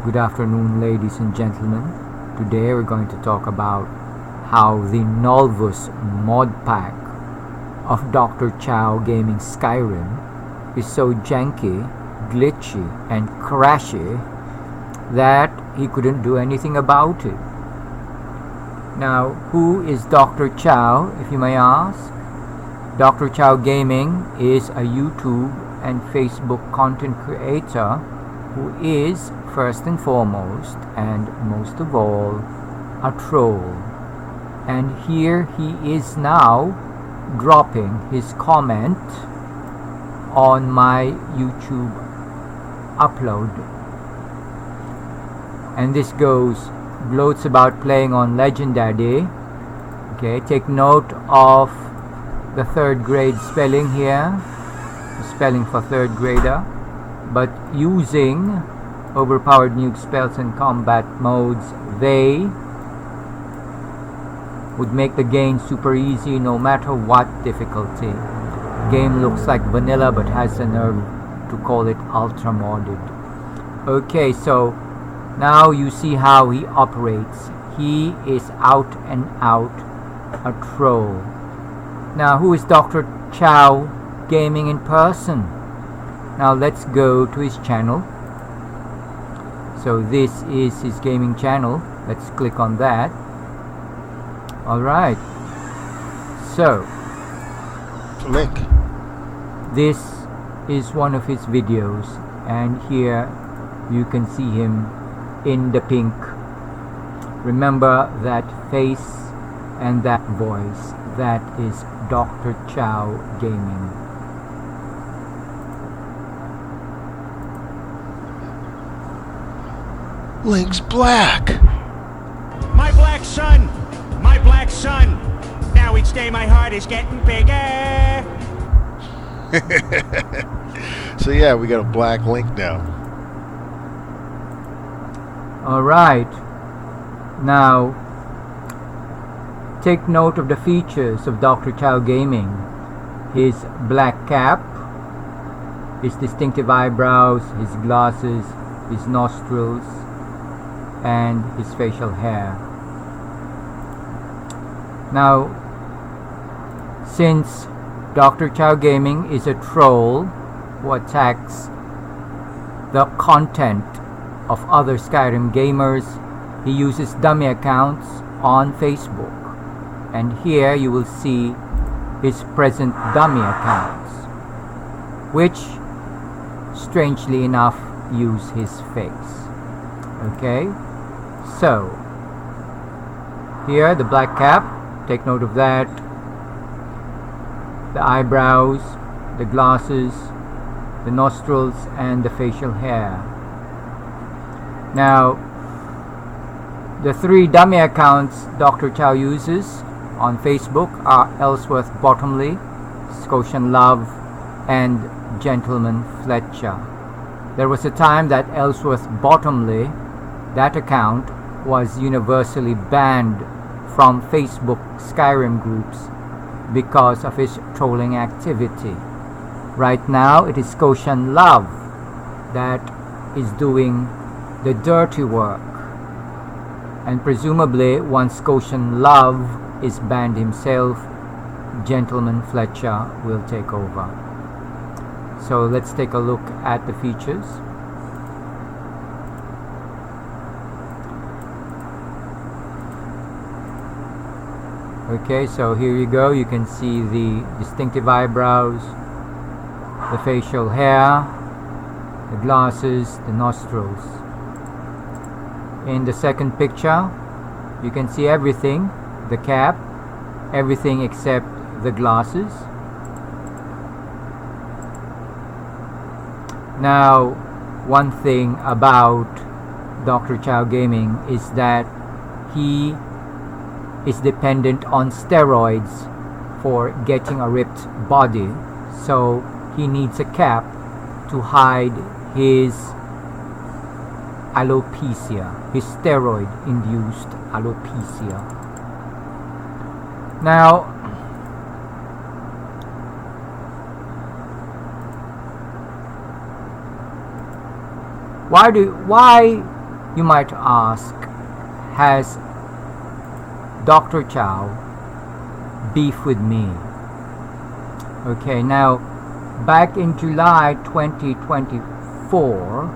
Good afternoon, ladies and gentlemen. Today we're going to talk about how the Nolvus Modpack of Doctorchao Gaming Skyrim is so janky, glitchy, and crashy that he couldn't do anything about it. Now, who is Doctorchao, if you may ask? Doctorchao Gaming is a YouTube and Facebook content creator who is, first and foremost, and most of all, a troll. And here he is now dropping his comment on my YouTube upload. And this goes, gloats about playing on Legendary. Okay, take note of the third grade spelling here, spelling for third grader, but using overpowered nuke spells and combat modes, they would make the game super easy no matter what difficulty. Game looks like vanilla but has the nerve to call it ultra modded. Okay, so now you see how he operates. He is out and out a troll. Now, who is Doctorchao Gaming in person? Now let's go to his channel. So this is his gaming channel. Let's click on that. Alright. So link. This is one of his videos, and here you can see him in the pink. Remember that face and that voice. That is Doctorchao Gaming. Link's black. My black son! My black son! Now each day my heart is getting bigger! So yeah, we got a black Link now. Alright. Now, take note of the features of Doctorchao Gaming. His black cap, his distinctive eyebrows, his glasses, his nostrils, and his facial hair. Now, since Doctorchao Gaming is a troll who attacks the content of other Skyrim gamers, he uses dummy accounts on Facebook. And here you will see his present dummy accounts, which, strangely enough, use his face. Okay? So, here the black cap, take note of that, the eyebrows, the glasses, the nostrils, and the facial hair. Now, the three dummy accounts Doctorchao uses on Facebook are Ellsworth Bottomley, Scotian Love, and Gentleman Fletcher. There was a time that Ellsworth Bottomley, that account, was universally banned from Facebook Skyrim groups because of his trolling activity. Right now it is Scotian Love that is doing the dirty work, and presumably once Scotian Love is banned himself, Gentleman Fletcher will take over. So let's take a look at the features. Okay, so here you go. You can see the distinctive eyebrows, the facial hair, the glasses, the nostrils. In the second picture, you can see everything, the cap, everything except the glasses. Now, one thing about Doctorchao Gaming is that he is dependent on steroids for getting a ripped body, so he needs a cap to hide his alopecia, his steroid induced alopecia. Now, why you might ask, has Doctorchao beef with me? Okay, now back in July 2024,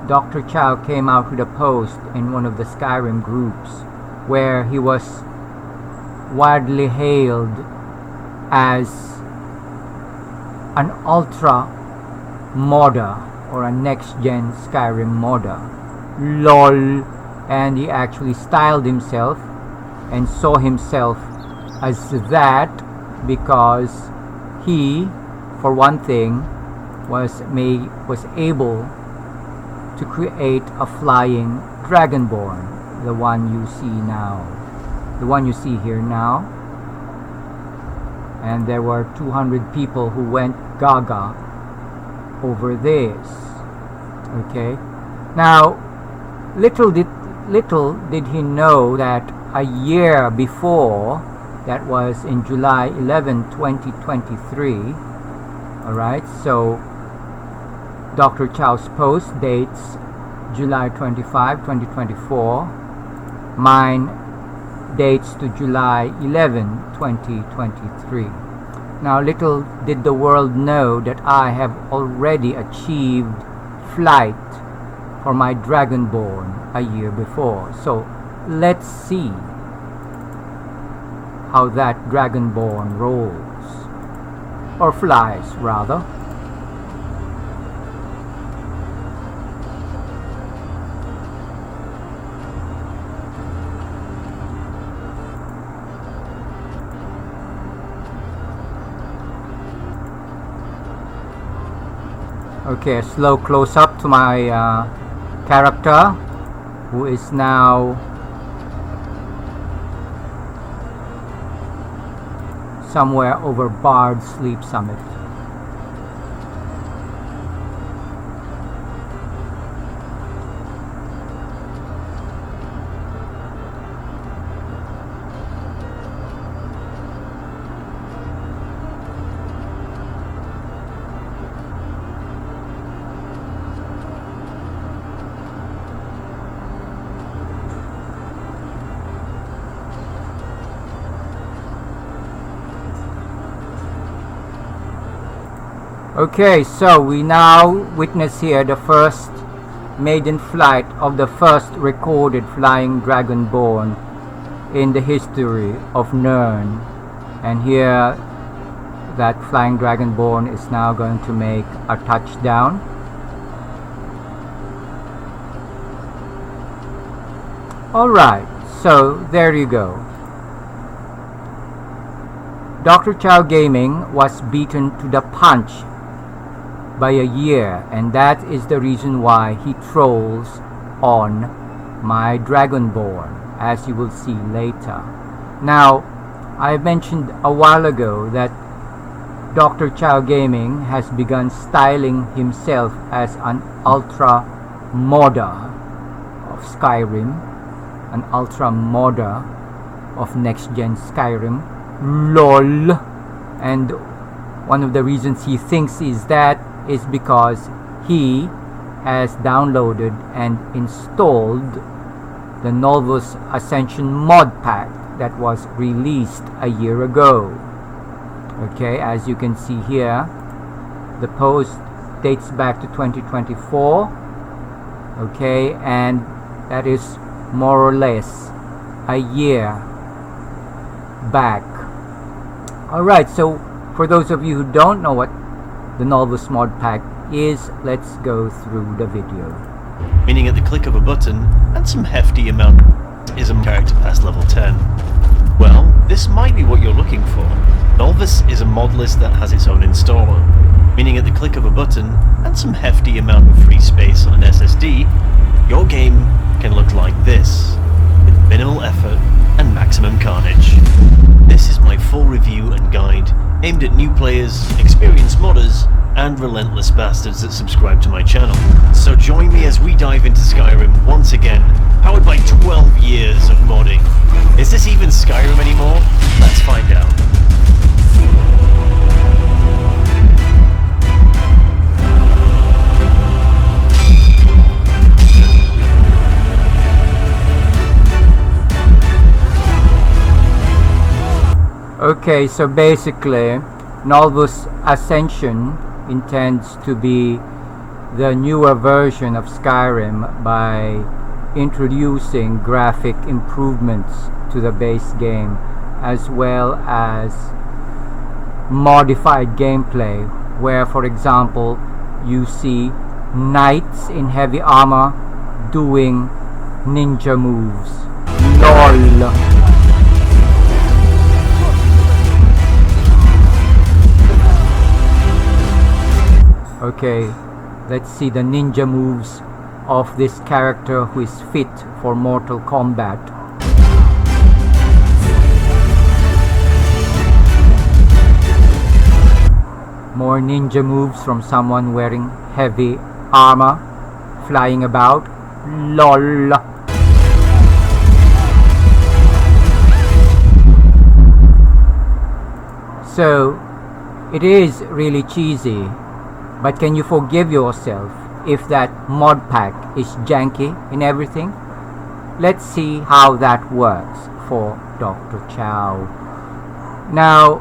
Doctorchao came out with a post in one of the Skyrim groups where he was widely hailed as an ultra modder or a next-gen Skyrim modder. LOL. And he actually styled himself and saw himself as that because he, for one thing, was able to create a flying dragonborn, the one you see here now. And there were 200 people who went gaga over this. Okay, now little did he know that a year before, that was in July 11, 2023. Alright, so Doctorchao's post dates July 25, 2024. Mine dates to July 11, 2023. Now little did the world know that I have already achieved flight for my Dragonborn a year before. So let's see how that Dragonborn rolls, or flies rather. Okay, a slow close-up to my character, who is now somewhere over Bard Sleep Summit. Okay, so we now witness here the first maiden flight of the first recorded flying dragonborn in the history of Nern. And here that flying dragonborn is now going to make a touchdown. Alright, so there you go. Doctorchao Gaming was beaten to the punch by a year, and that is the reason why he trolls on my Dragonborn, as you will see later. Now, I mentioned a while ago that Doctorchao Gaming has begun styling himself as an ultra modder of Skyrim, an ultra modder of next-gen Skyrim. LOL. And one of the reasons he thinks is that is because he has downloaded and installed the Nolvus Ascension Modpack that was released a year ago. Okay, as you can see here, the post dates back to 2024. Okay, and that is more or less a year back. Alright, so for those of you who don't know what the Nolvus Modpack is, let's go through the video. Meaning at the click of a button, and some hefty amount is a character past level 10. Well, this might be what you're looking for. Nolvus is a mod list that has its own installer. Meaning at the click of a button, and some hefty amount of free space on an SSD, your game can look like this, with minimal effort and maximum carnage. This is my full review and guide aimed at new players, experienced modders, and relentless bastards that subscribe to my channel. So join me as we dive into Skyrim once again, powered by 12 years of modding. Is this even Skyrim anymore? Let's find out. Okay, so basically, Nolvus Ascension intends to be the newer version of Skyrim by introducing graphic improvements to the base game, as well as modified gameplay, where, for example, you see knights in heavy armor doing ninja moves. LOL. Okay, let's see the ninja moves of this character who is fit for Mortal Kombat. More ninja moves from someone wearing heavy armor, flying about. LOL. So, it is really cheesy, but can you forgive yourself if that Modpack is janky in everything? Let's see how that works for Doctorchao. Now,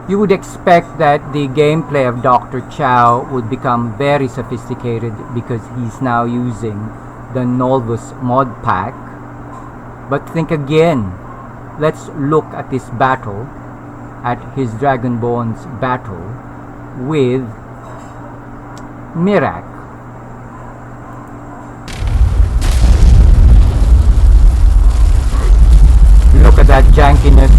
you would expect that the gameplay of Doctorchao would become very sophisticated because he's now using the Nolvus Modpack. But think again. Let's look at this battle, at his Dragonborn's battle with Mirak. Look at that jankiness.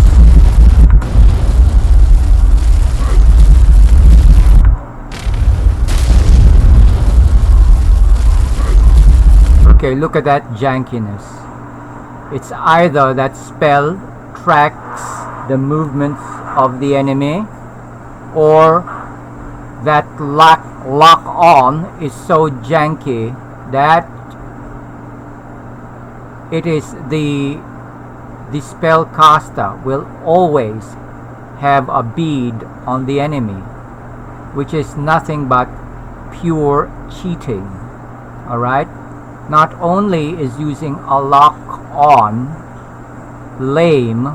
Okay, look at that jankiness. It's either that spell tracks the movements of the enemy, or that lock on is so janky that it is the spellcaster will always have a bead on the enemy, which is nothing but pure cheating. Alright? Not only is using a lock on lame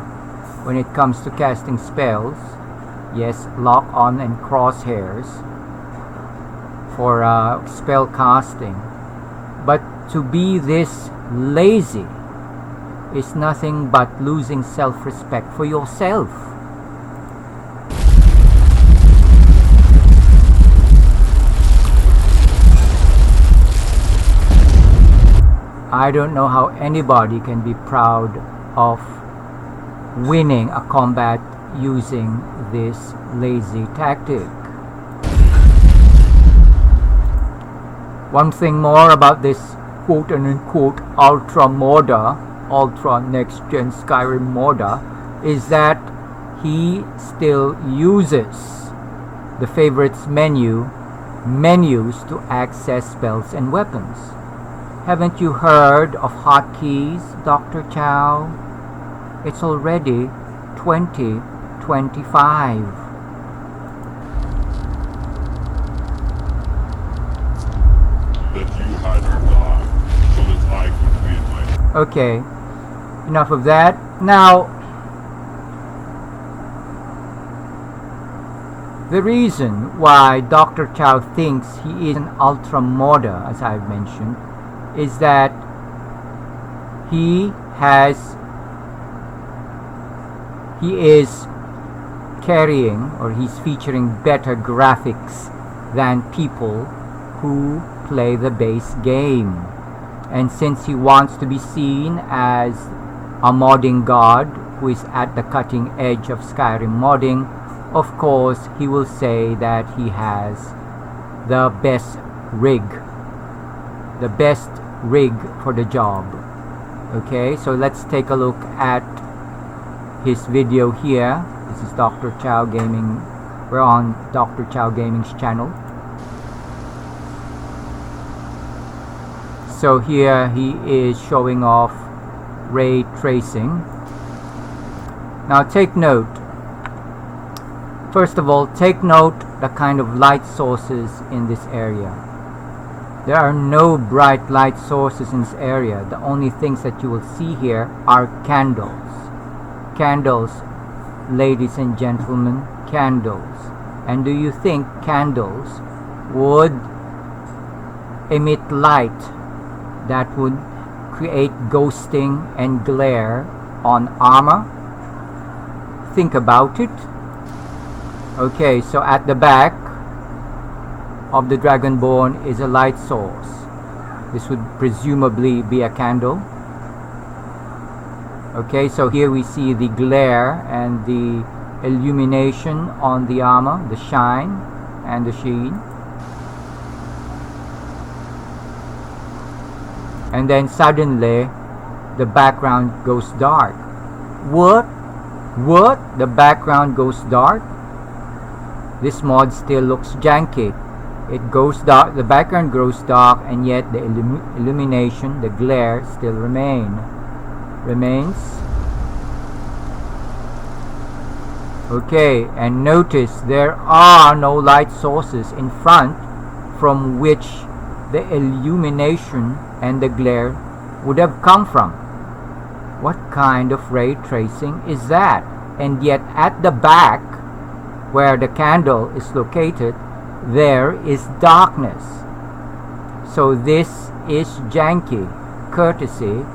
when it comes to casting spells, yes, lock on and crosshairs for spell casting, but to be this lazy is nothing but losing self-respect for yourself. I don't know how anybody can be proud of winning a combat using this lazy tactic. One thing more about this quote-unquote ultra next gen Skyrim modder is that he still uses the favorites menus to access spells and weapons. Haven't you heard of hotkeys, Doctorchao? It's already 2025. Okay, enough of that. Now, the reason why Doctorchao thinks he is an ultra modder, as I've mentioned, is that he is carrying, or he's featuring better graphics than people who play the base game. And since he wants to be seen as a modding god who is at the cutting edge of Skyrim modding, of course he will say that he has the best rig for the job. Okay, so let's take a look at his video here. This is Doctorchao Gaming. We're on Doctorchao Gaming's channel. So here he is showing off ray tracing. Now take note. First of all, take note the kind of light sources in this area. There are no bright light sources in this area. The only things that you will see here are candles. Candles, ladies and gentlemen, candles. And do you think candles would emit light that would create ghosting and glare on armor? Think about it. Okay, so at the back of the Dragonborn is a light source. This would presumably be a candle. Okay, so here we see the glare and the illumination on the armor, the shine and the sheen. And then suddenly the background goes dark. What? The background goes dark? This mod still looks janky. It goes dark, the background grows dark, and yet the illumination, the glare still remains. Okay, and notice there are no light sources in front from which the illumination and the glare would have come from. What kind of ray tracing is that? And yet at the back, where the candle is located, there is darkness. So this is janky, courtesy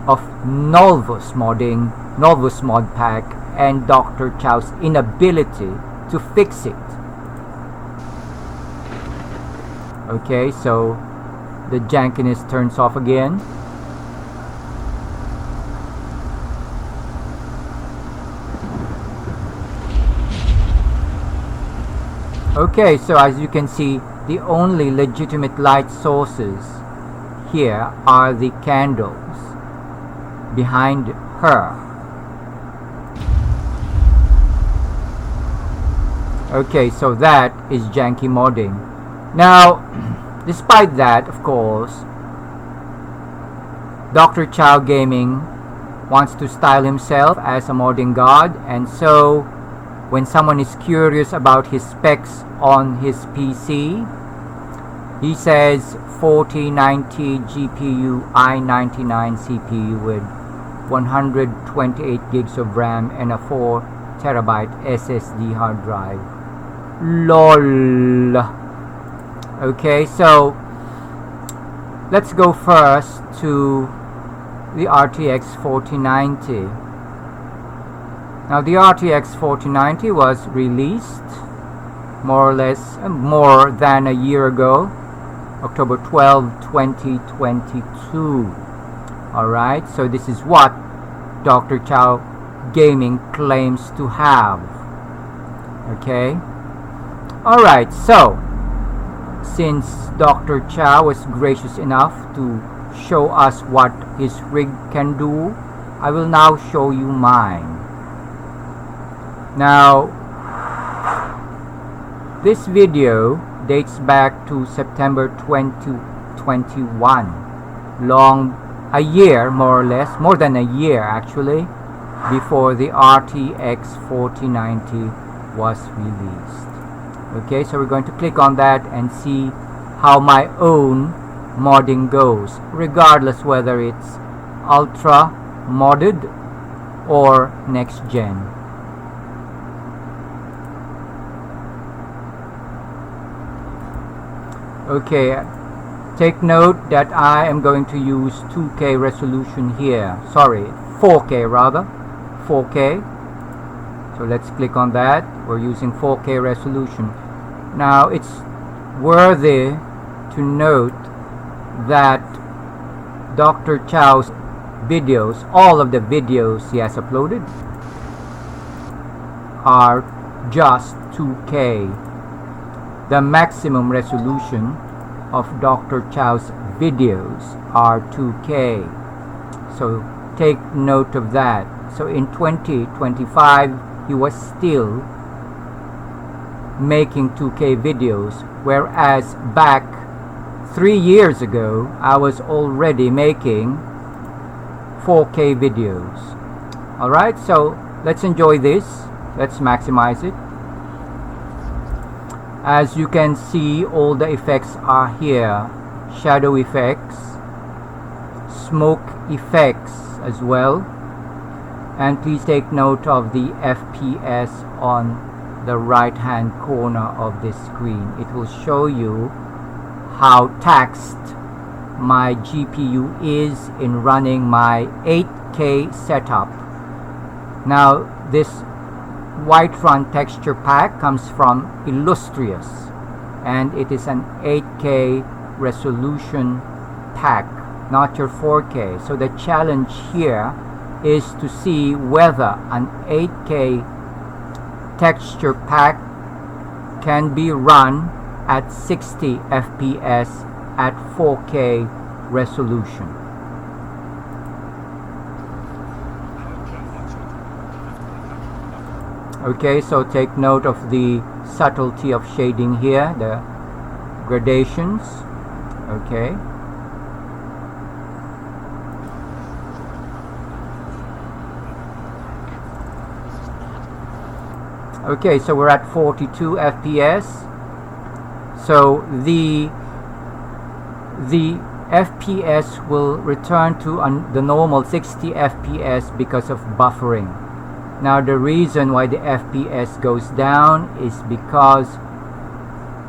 of Nolvus modding, Nolvus Modpack, and Doctorchao's inability to fix it. Okay, so the jankiness turns off again. Okay, so as you can see, the only legitimate light sources here are the candles behind her. Okay, so that is janky modding. Now, despite that, of course, Doctorchao Gaming wants to style himself as a modding god, and so when someone is curious about his specs on his PC, he says 4090 GPU i99 CPU with 128 gigs of RAM and a 4 terabyte SSD hard drive. LOL. Okay, so let's go first to the RTX 4090. Now the RTX 4090 was released more or less more than a year ago, October 12, 2022. Alright, so this is what Doctorchao Gaming claims to have. Okay, alright, so since Doctorchao was gracious enough to show us what his rig can do, I will now show you mine. Now, this video dates back to September 2021, a year more or less, more than a year actually, before the RTX 4090 was released. Okay, so we're going to click on that and see how my own modding goes, regardless whether it's ultra modded or next gen. Okay, take note that I am going to use 2K resolution here. Sorry, 4K rather. 4K. So let's click on that. We're using 4K resolution. Now it's worthy to note that Doctorchao's videos, all of the videos he has uploaded, are just 2K. The maximum resolution of Doctorchao's videos are 2K. So take note of that. So in 2025, he was still making 2K videos, whereas back 3 years ago, I was already making 4K videos. Alright, so let's enjoy this. Let's maximize it. As you can see, all the effects are here. shadow effects, smoke effects as well. And please take note of the FPS on the right hand corner of this screen. It will show you how taxed my GPU is in running my 8K setup. Now this Whiterun texture pack comes from Illustrious, and it is an 8K resolution pack, not your 4K. So the challenge here is to see whether an 8K texture pack can be run at 60 FPS at 4K resolution. Okay, so take note of the subtlety of shading here, the gradations. Okay. Okay, so we're at 42 FPS. So the FPS will return to the normal 60 FPS because of buffering. Now the reason why the FPS goes down is because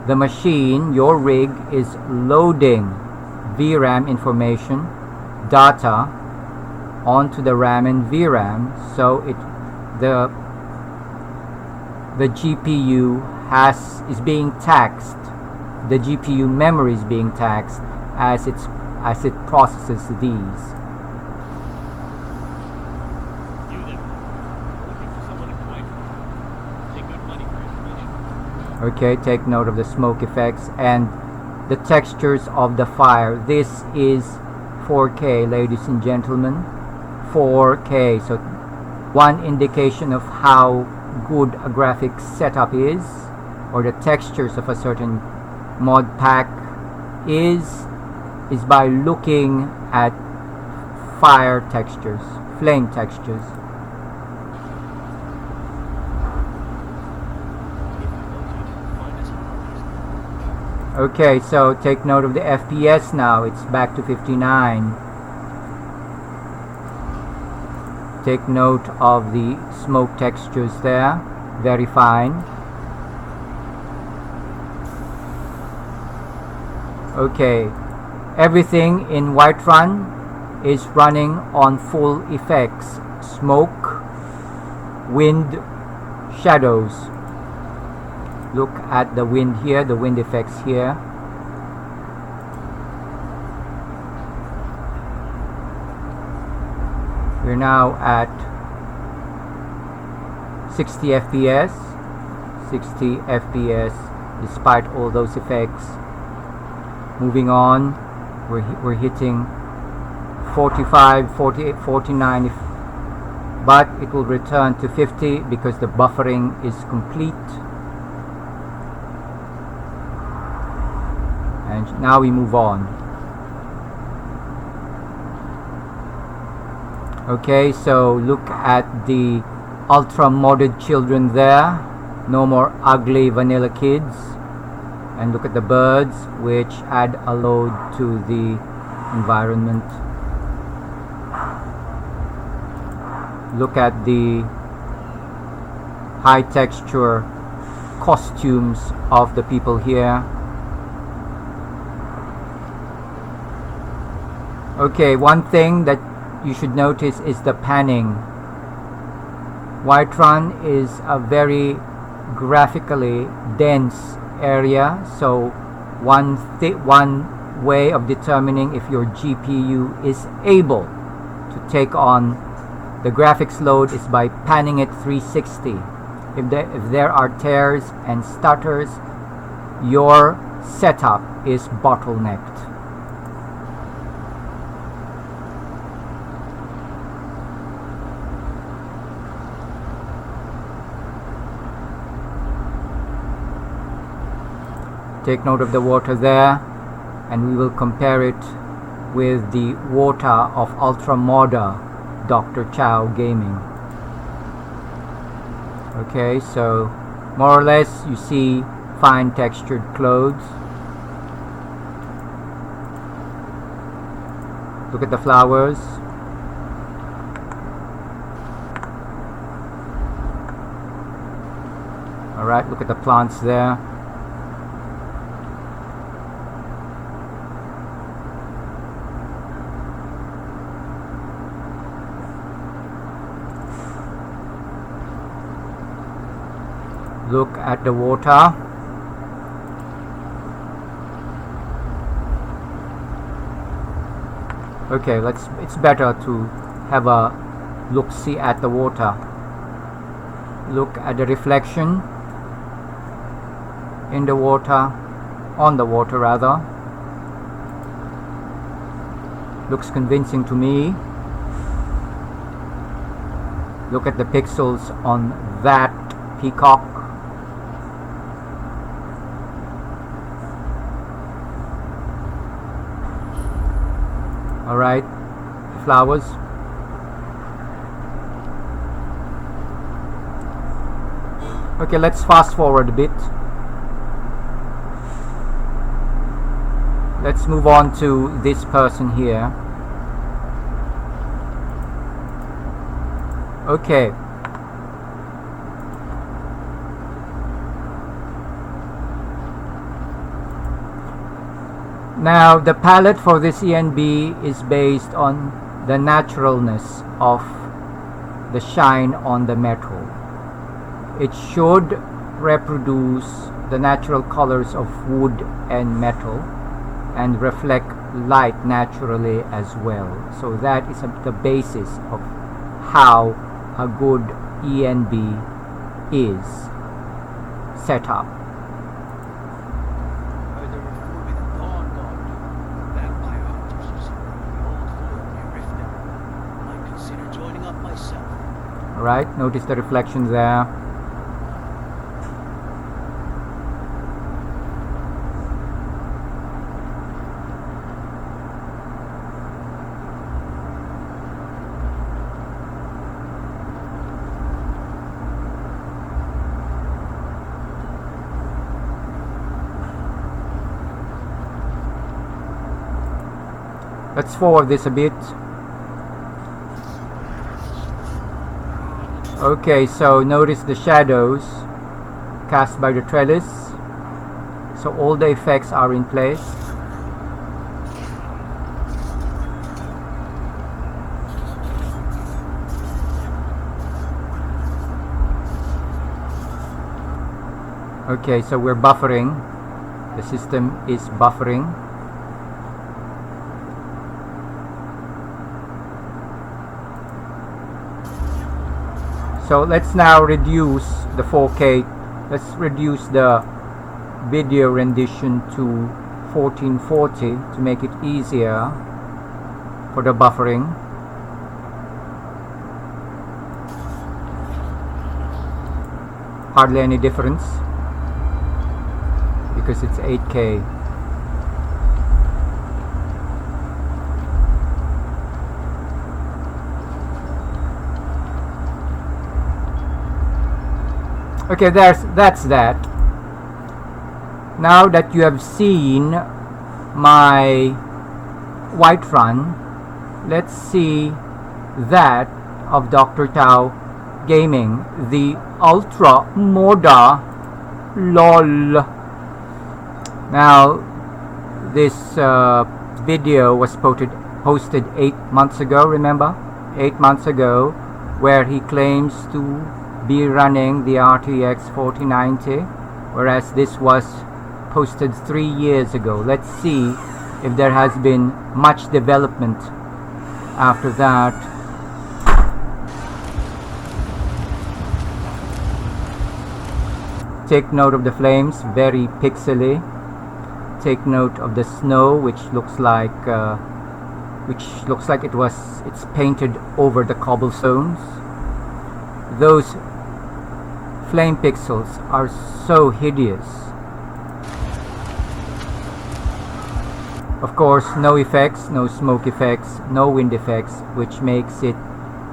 the machine, your rig, is loading VRAM information, data, onto the RAM and VRAM, so the GPU is being taxed. The GPU memory is being taxed as it processes these. Okay, take note of the smoke effects and the textures of the fire. This is 4K, ladies and gentlemen. 4K. So one indication of how good a graphics setup is, or the textures of a certain mod pack is by looking at fire textures, flame textures. Okay, so take note of the FPS now. It's back to 59. Take note of the smoke textures there, very fine. Okay, everything in Whiterun is running on full effects: smoke, wind, shadows. Look at the wind here, the wind effects here. We're now at 60 FPS. 60 FPS despite all those effects. Moving on, we're hitting 45, 48, 49, but it will return to 50 because the buffering is complete. And now we move on. Okay, so look at the ultra modded children there. No more ugly vanilla kids. And look at the birds, which add a load to the environment. Look at the high texture costumes of the people here. Okay, one thing that you should notice is the panning. Whiterun is a very graphically dense area, so one way of determining if your GPU is able to take on the graphics load is by panning it 360. If there are tears and stutters, your setup is bottlenecked. Take note of the water there, and we will compare it with the water of Ultra Modder Doctorchao Gaming. Okay, so more or less you see fine textured clothes. Look at the flowers. Alright, look at the plants there. Look at the water. Okay, it's better to have a look-see at the water. Look at the reflection in the water, on the water rather. Looks convincing to me. Look at the pixels on that peacock. Alright, flowers. Okay, let's fast forward a bit. Let's move on to this person here. Okay. Now, the palette for this ENB is based on the naturalness of the shine on the metal. It should reproduce the natural colors of wood and metal and reflect light naturally as well. So that is the basis of how a good ENB is set up. Alright, notice the reflection there. Let's forward this a bit. Okay, so notice the shadows cast by the trellis. So all the effects are in place. Okay, so we're buffering. The system is buffering. So let's now reduce the 4K. Let's reduce the video rendition to 1440 to make it easier for the buffering. Hardly any difference because it's 8K. Okay, that's that. Now that you have seen my Whiterun, let's see that of Doctorchao Gaming, the Ultra Moda LOL. Now, this video was posted 8 months ago, remember? 8 months ago, where he claims to be running the RTX 4090, whereas this was posted 3 years ago. Let's see if there has been much development after that. Take note of the flames, very pixely. Take note of the snow, which looks like it's painted over the cobblestones. Those flame pixels are so hideous. Of course, no effects, no smoke effects, no wind effects, which makes it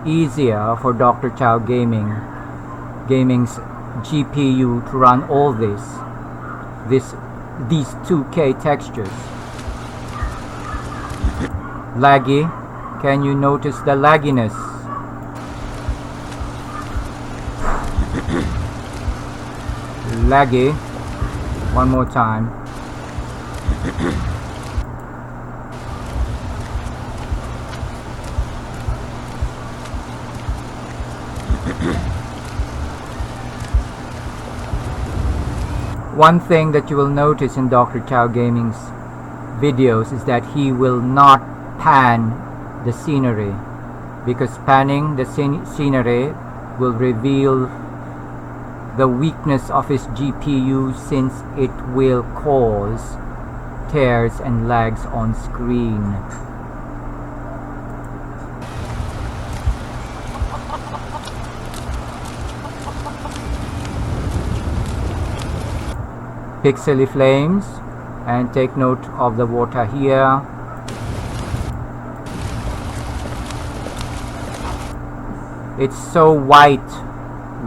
easier for Doctorchao Gaming's GPU to run all these 2K textures. Laggy. Can you notice the lagginess? Laggy. One more time. One thing that you will notice in Doctorchao Gaming's videos is that he will not pan the scenery, because panning the scenery will reveal the weakness of his GPU, since it will cause tears and lags on screen. Pixely flames, and take note of the water here. It's so white,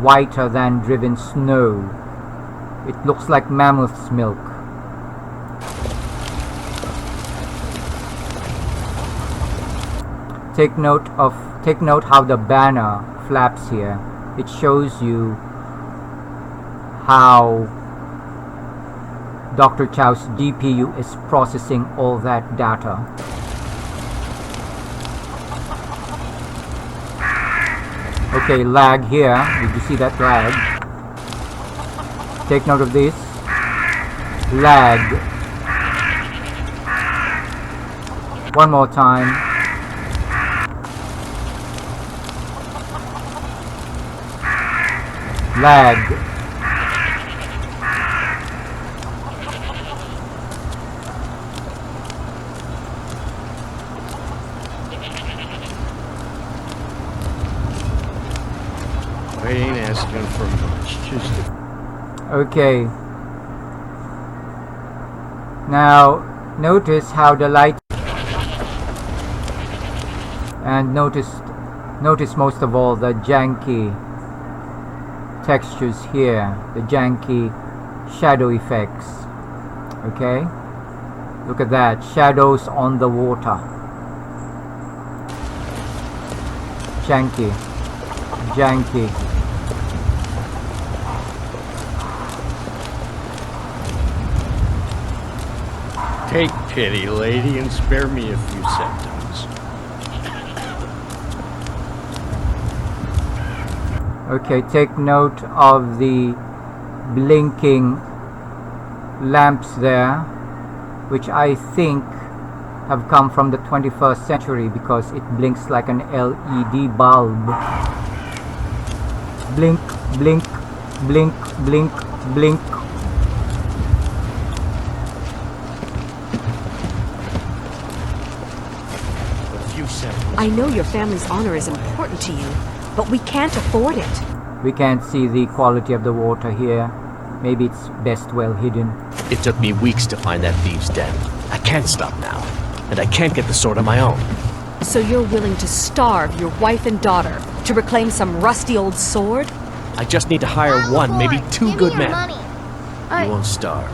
whiter than driven snow. It looks like mammoth's milk. Take note how the banner flaps here. It shows you how Doctorchao's GPU is processing all that data. Okay, lag here. Did you see that lag? Take note of this. Lag. One more time. Lag. I ain't asking for much. Just Okay. Now notice how the light, and notice most of all the janky textures here, the janky shadow effects. Okay, look at that, shadows on the water. Janky. Take pity, lady, and spare me a few seconds. Okay, take note of the blinking lamps there, which I think have come from the 21st century, because it blinks like an LED bulb. Blink, blink, blink, blink, blink. I know your family's honor is important to you, but we can't afford it. We can't see the quality of the water here. Maybe it's best well hidden. It took me weeks to find that thieves' den. I can't stop now, and I can't get the sword on my own. So you're willing to starve your wife and daughter to reclaim some rusty old sword? I just need to hire one, maybe two good men. Money. You won't starve.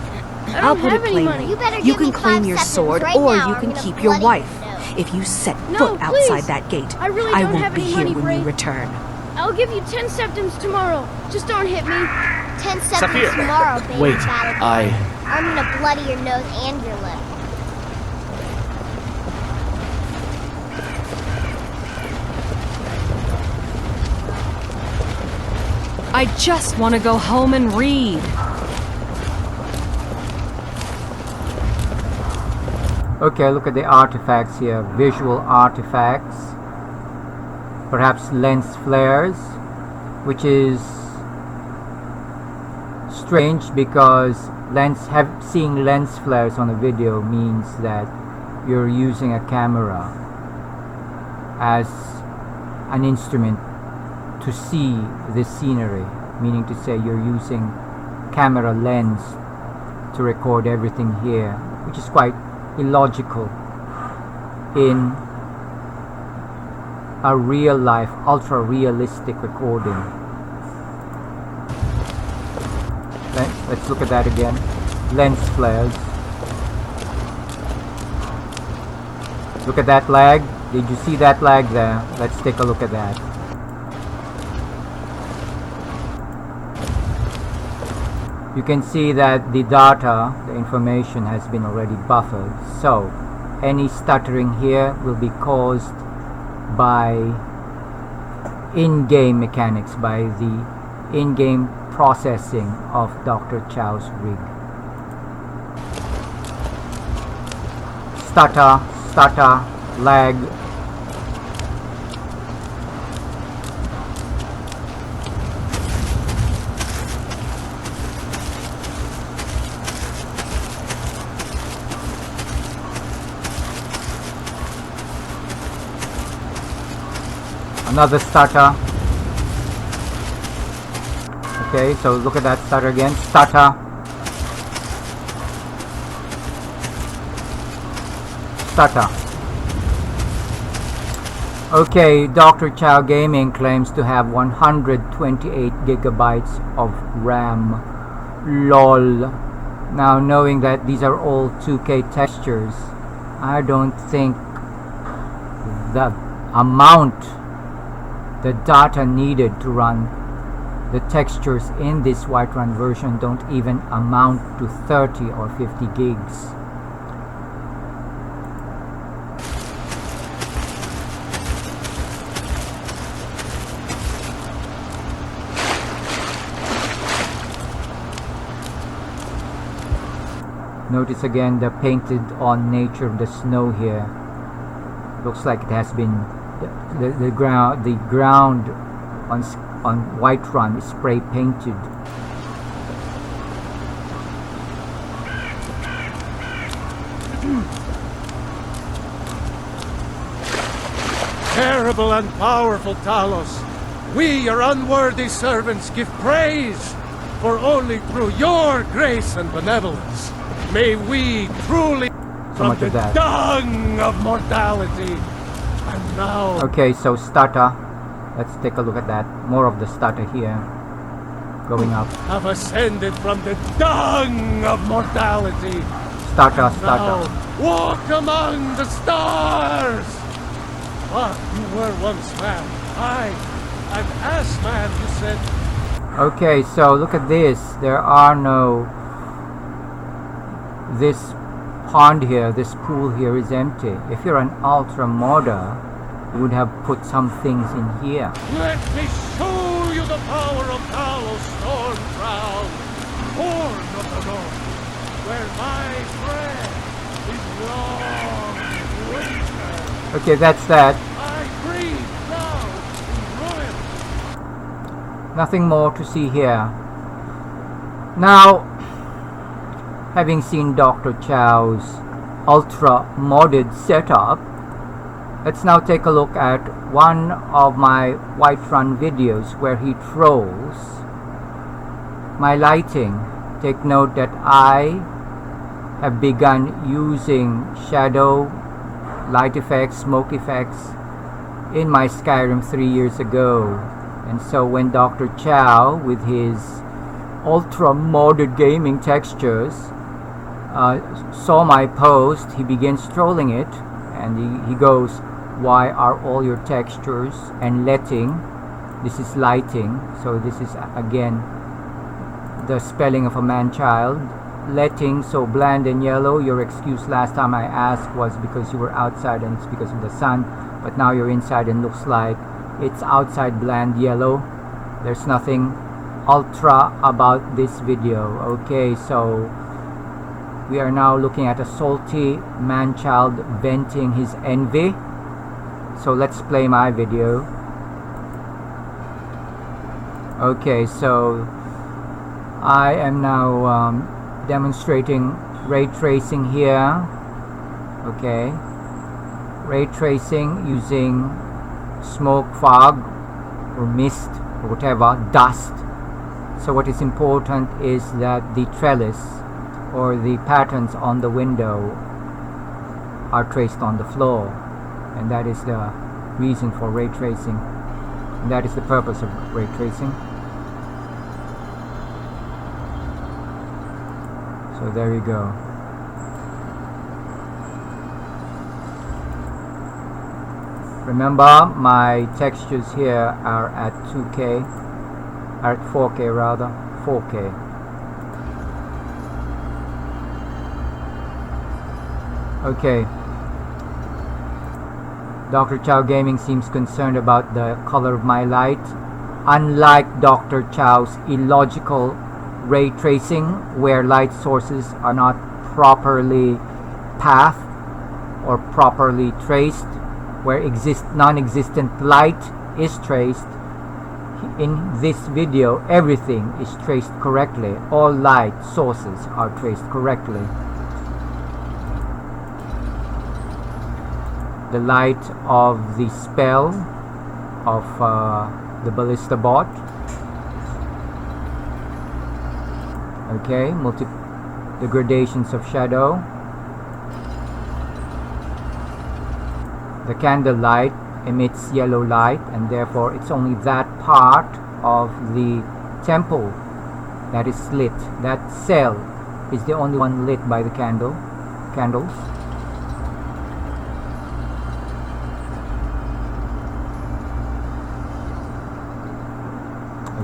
I'll put it plainly. You better You give me can claim 5 your seconds sword, right or now, you or can I'm gonna keep your bloody wife. your nose. If you set No, foot outside please. that gate, I really I don't won't have be any here money, when Bray. you return. I'll give you 10 septims tomorrow. Just don't hit me. 10 Stop seconds here. tomorrow, baby. Wait, Battle. I'm gonna bloody your nose and your lip. I just want to go home and read. Okay, look at the artifacts here. Visual artifacts. Perhaps lens flares, which is strange because seeing lens flares on a video means that you're using a camera as an instrument to see the scenery, meaning to say you're using camera lens to record everything here, which is quite illogical in a real life, ultra realistic recording. Let's look at that again. Lens flares. Look at that lag. Did you see that lag there? Let's take a look at that. You can see that the data, the information has been already buffered. So any stuttering here will be caused by in-game mechanics, by the in-game processing of Doctorchao's rig. Stutter, lag. Another stutter. Okay, so look at that stutter again. Stutter. Stutter. Okay, Doctorchao Gaming claims to have 128 gigabytes of RAM. LOL. Now, knowing that these are all 2K textures, I don't think the amount, the data needed to run the textures in this Whiterun version don't even amount to 30 or 50 gigs. Notice again the painted on nature of the snow here. Looks like it has been the ground on Whiterun is spray painted. Terrible and powerful Talos, we, your unworthy servants, give praise, for only through your grace and benevolence may we truly from the dung of mortality. And now... Okay, so stutter. Let's take a look at that. More of the stutter here. Going up. Have ascended from the dung of mortality. Stutter. Walk among the stars. But you were once man. I, an ass man, you said. Okay, so look at this. There are no... This pond here, this pool here is empty. If you're an ultra modder, you would have put some things in here. Let me show you the power of Talos storm crown, born of the north, where my breath is long in winter. Okay, that's that. I breathe now in royal. Nothing more to see here. Now, having seen Doctorchao's ultra modded setup, let's now take a look at one of my Whiterun videos where he trolls my lighting. Take note that I have begun using shadow, light effects, smoke effects in my Skyrim 3 years ago. And so when Doctorchao with his ultra modded gaming textures saw my post, he begins trolling it, and he goes, why are all your textures and letting, this is lighting, so this is again the spelling of a man-child, letting so bland and yellow. Your excuse last time I asked was because you were outside and it's because of the sun, but now you're inside and looks like it's outside bland yellow. There's nothing ultra about this video. Okay, so we are now looking at a salty man-child venting his envy. So let's play my video. Okay, so I am now demonstrating ray tracing here. Okay, ray tracing using smoke, fog, or mist, or whatever, dust. So what is important is that the trellis or the patterns on the window are traced on the floor, and that is the reason for ray tracing, and that is the purpose of ray tracing. So there you go. Remember, my textures here are at 2K, are at 4K rather, 4K. Okay. Doctorchao Gaming seems concerned about the color of my light. Unlike Doctorchao's illogical ray tracing, where light sources are not properly pathed or properly traced, where non-existent light is traced, in this video everything is traced correctly. All light sources are traced correctly. The light of the spell of the ballista bot. Okay, the gradations of shadow. The candle light emits yellow light, and therefore it's only that part of the temple that is lit. That cell is the only one lit by the candles.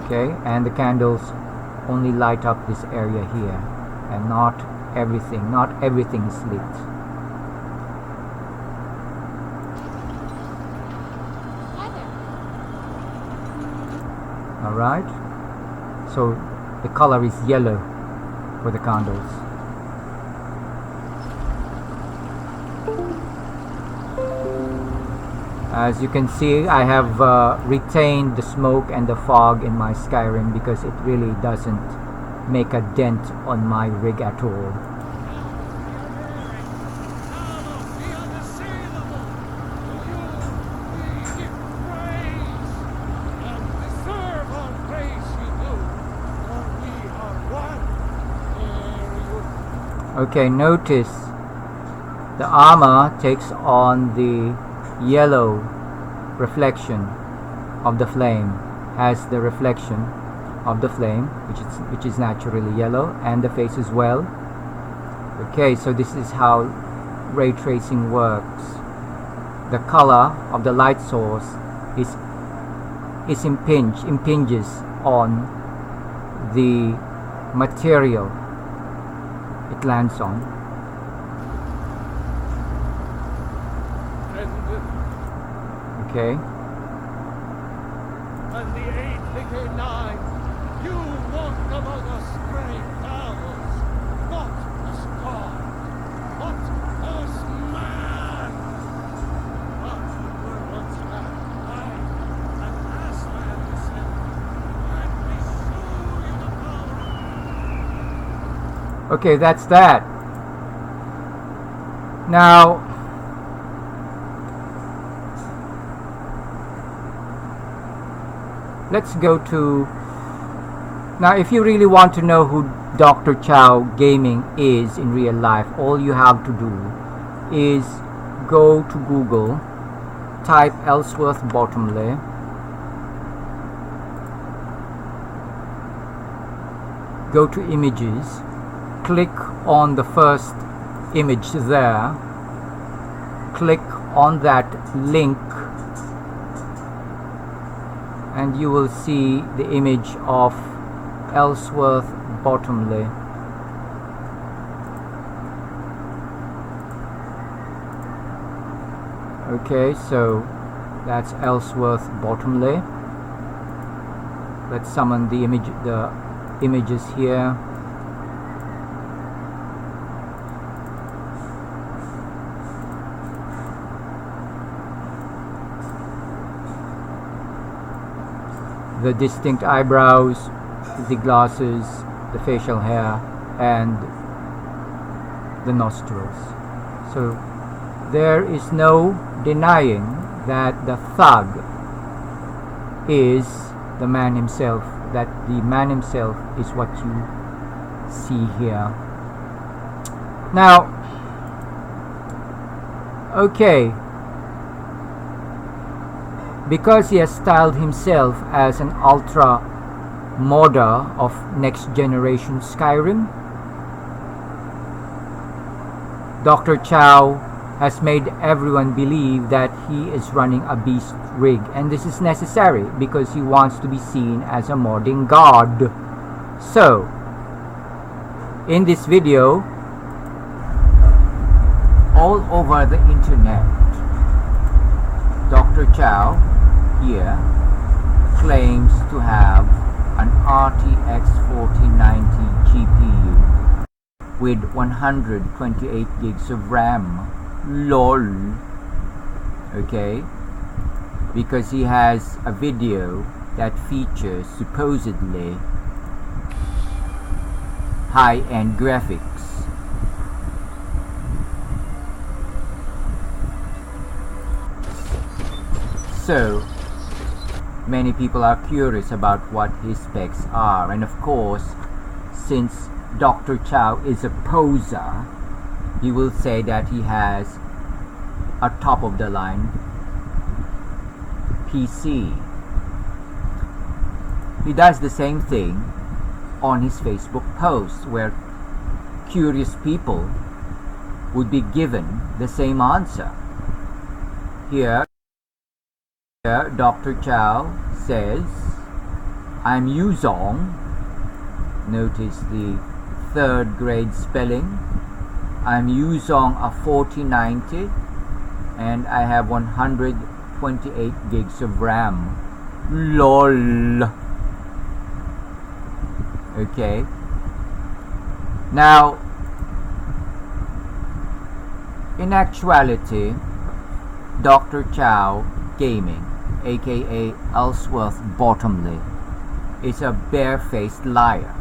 Okay, and the candles only light up this area here, and not everything. Not everything is lit. Alright, so the color is yellow for the candles. As you can see, I have retained the smoke and the fog in my Skyrim because it really doesn't make a dent on my rig at all. Okay, notice the armor takes on the yellow reflection of the flame, has the reflection of the flame, which is naturally yellow, and the face as well. Okay, so this is how ray tracing works. The color of the light source impinges on the material it lands on. Okay. And the 889, you walked among us, great owls, not as God, not as man. But you were once man, and as man descended, let me show you the power. Okay, that's that. Now, let's go to... Now, if you really want to know who Doctorchao Gaming is in real life, all you have to do is go to Google, type Ellsworth Bottomley, go to images, click on the first image there, click on that link, and you will see the image of Ellsworth Bottomley. Okay, so that's Ellsworth Bottomley. Let's summon the images here. The distinct eyebrows, the glasses, the facial hair, and the nostrils. So there is no denying that the thug is the man himself, that the man himself is what you see here. Now, okay, because he has styled himself as an ultra modder of next generation Skyrim, Doctorchao has made everyone believe that he is running a beast rig, and this is necessary because he wants to be seen as a modding god. So, in this video, all over the internet, Doctorchao here claims to have an RTX 4090 GPU with 128 gigs of RAM. LOL. Okay, because he has a video that features supposedly high-end graphics. So many people are curious about what his specs are, and of course, since Doctorchao is a poser, he will say that he has a top-of-the-line PC. He does the same thing on his Facebook posts, where curious people would be given the same answer. Here Doctorchao says, I'm Yuzong. Notice the third grade spelling. I'm using a 4090 and I have 128 gigs of RAM. LOL. Okay. Now, in actuality, Doctorchao Gaming, aka Ellsworth Bottomley, is a barefaced liar.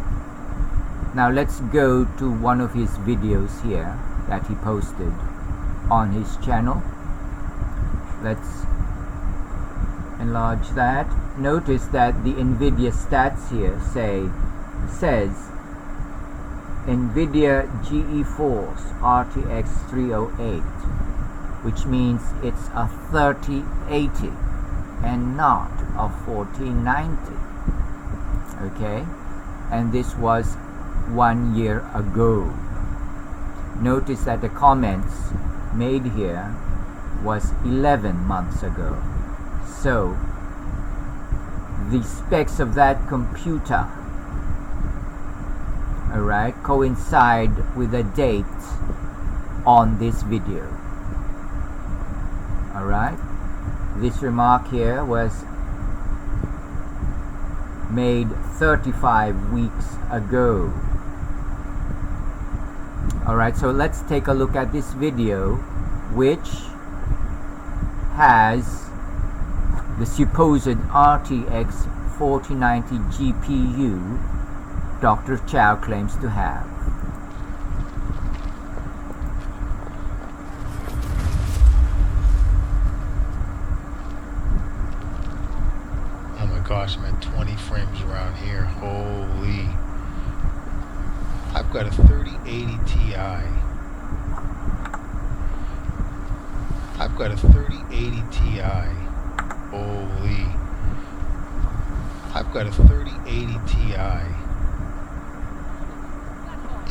Now let's go to one of his videos here that he posted on his channel. Let's enlarge that. Notice that the NVIDIA stats here says NVIDIA GeForce RTX 308, which means it's a 3080 and not a 4090. Okay, and this was 1 year ago. Notice that the comments made here was 11 months ago. So the specs of that computer, alright, coincide with the date on this video. Alright, this remark here was made 35 weeks ago. Alright, so let's take a look at this video, which has the supposed RTX 4090 GPU Doctorchao claims to have. Oh my gosh, I'm at 20 frames around here. Holy. I've got a 3080 Ti. I've got a 3080 Ti. Holy. I've got a 3080 Ti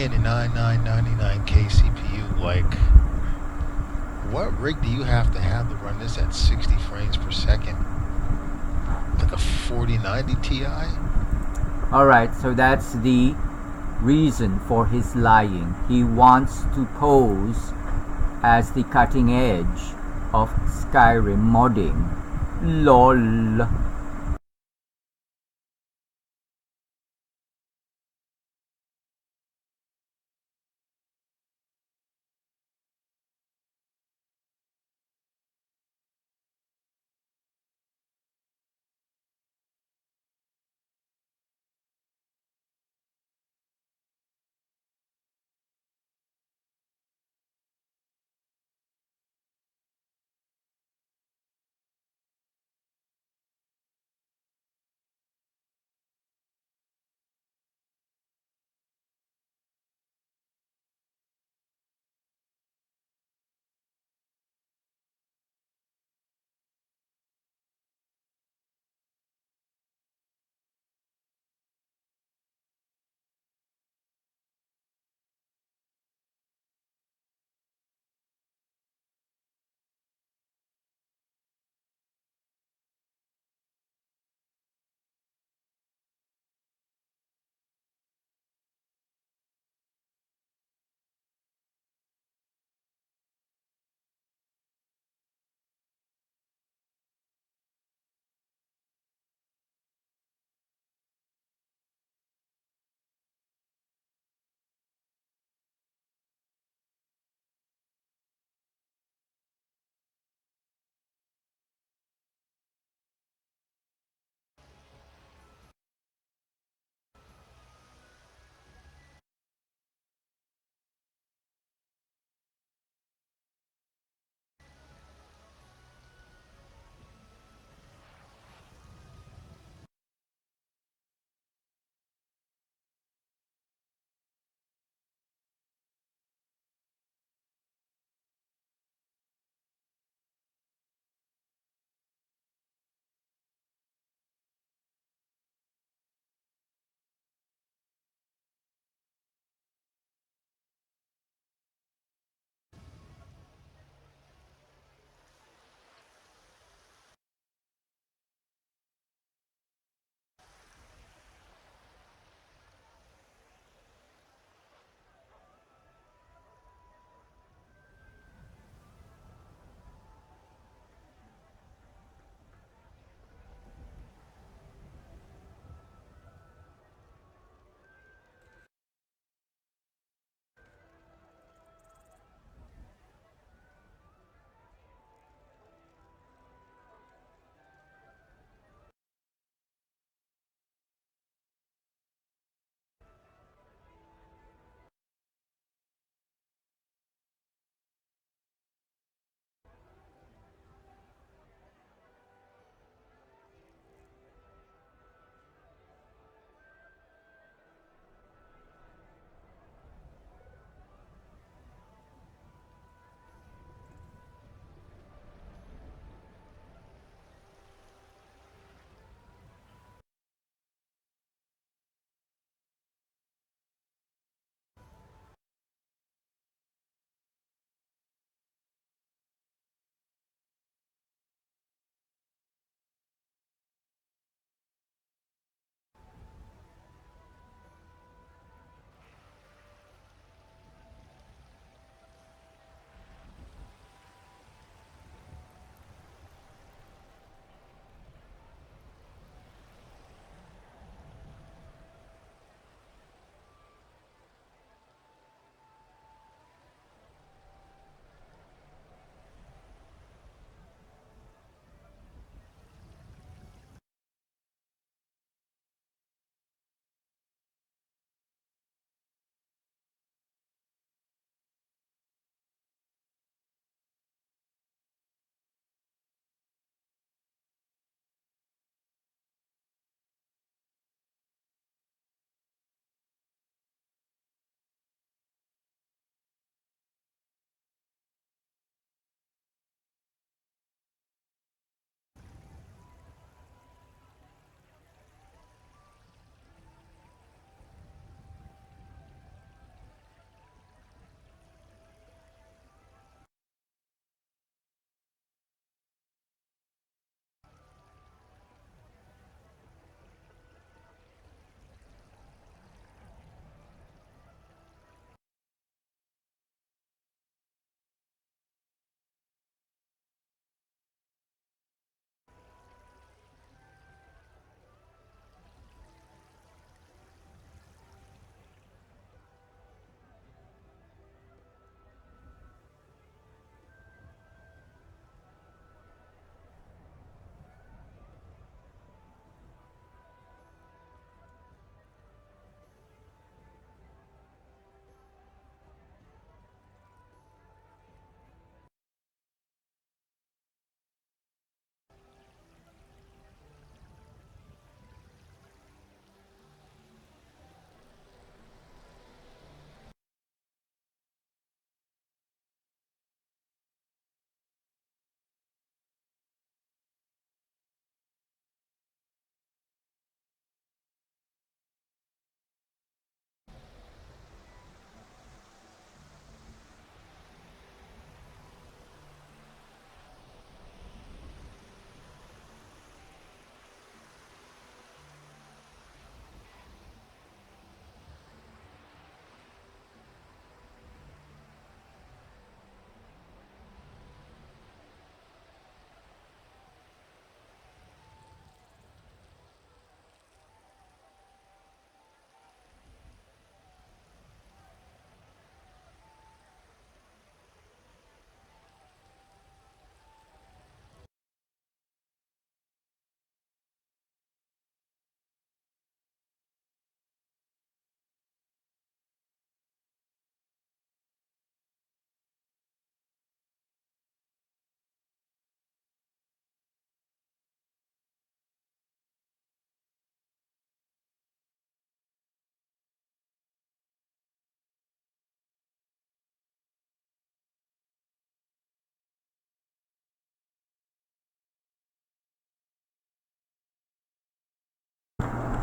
and a 9999K CPU. Like, what rig do you have to run this at 60 frames per second? Like a 4090 Ti? Alright, so that's the reason for his lying. He wants to pose as the cutting edge of Skyrim modding. LOL.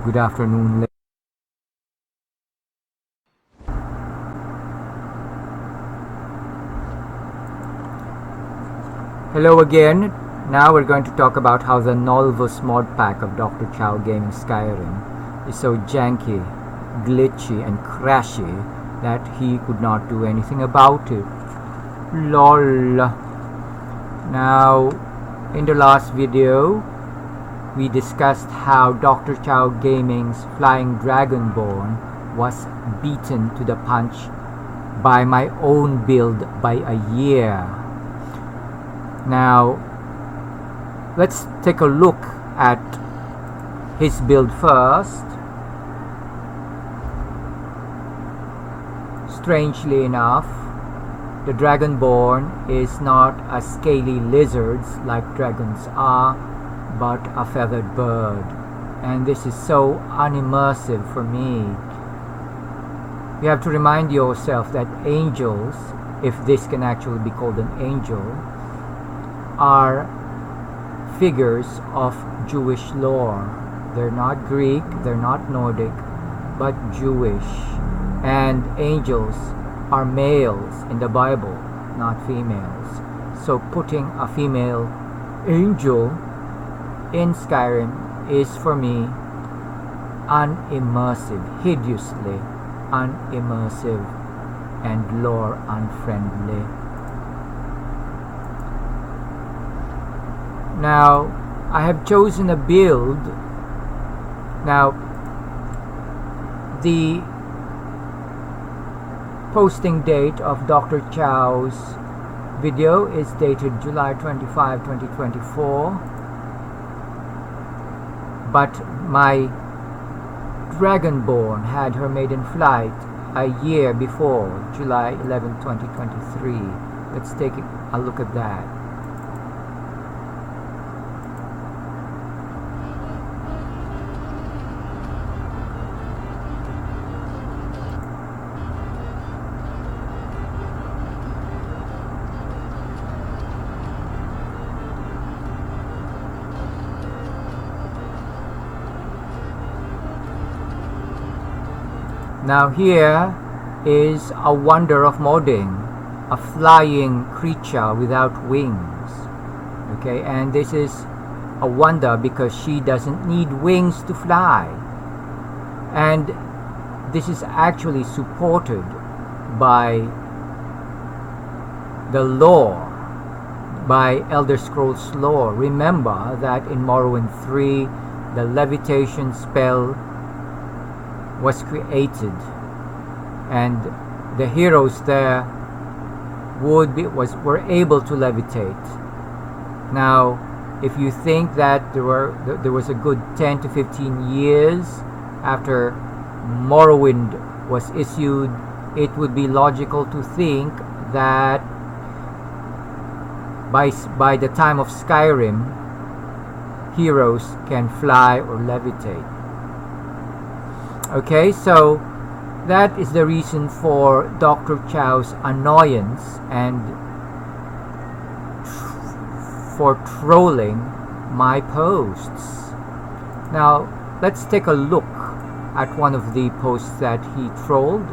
good afternoon. Hello again. Now we're going to talk about how the Nolvus Modpack of Doctorchao Gaming Skyrim is so janky, glitchy and crashy that he could not do anything about it. LOL. Now, in the last video, we discussed how Doctorchao Gaming's Flying Dragonborn was beaten to the punch by my own build by a year. Now, let's take a look at his build first. Strangely enough, the Dragonborn is not a scaly lizard like dragons are, but a feathered bird. And this is so unimmersive for me. You have to remind yourself that angels, if this can actually be called an angel, are figures of Jewish lore. They're not Greek, they're not Nordic, but Jewish. And angels are males in the Bible, not females. So putting a female angel in Skyrim is for me unimmersive, hideously unimmersive and lore unfriendly. Now, I have chosen a build. Now, the posting date of Doctorchao's video is dated July 25, 2024. But my Dragonborn had her maiden flight a year before, July 11, 2023. Let's take a look at that. Now here is a wonder of modding, a flying creature without wings. Okay, and this is a wonder because she doesn't need wings to fly. And this is actually supported by the lore, by Elder Scrolls lore. Remember that in Morrowind 3, the levitation spell was created, and the heroes there were able to levitate. Now, if you think that there was a good 10 to 15 years after Morrowind was issued, it would be logical to think that by the time of Skyrim, heroes can fly or levitate. Okay, so that is the reason for Doctorchao's annoyance and for trolling my posts. Now, let's take a look at one of the posts that he trolled.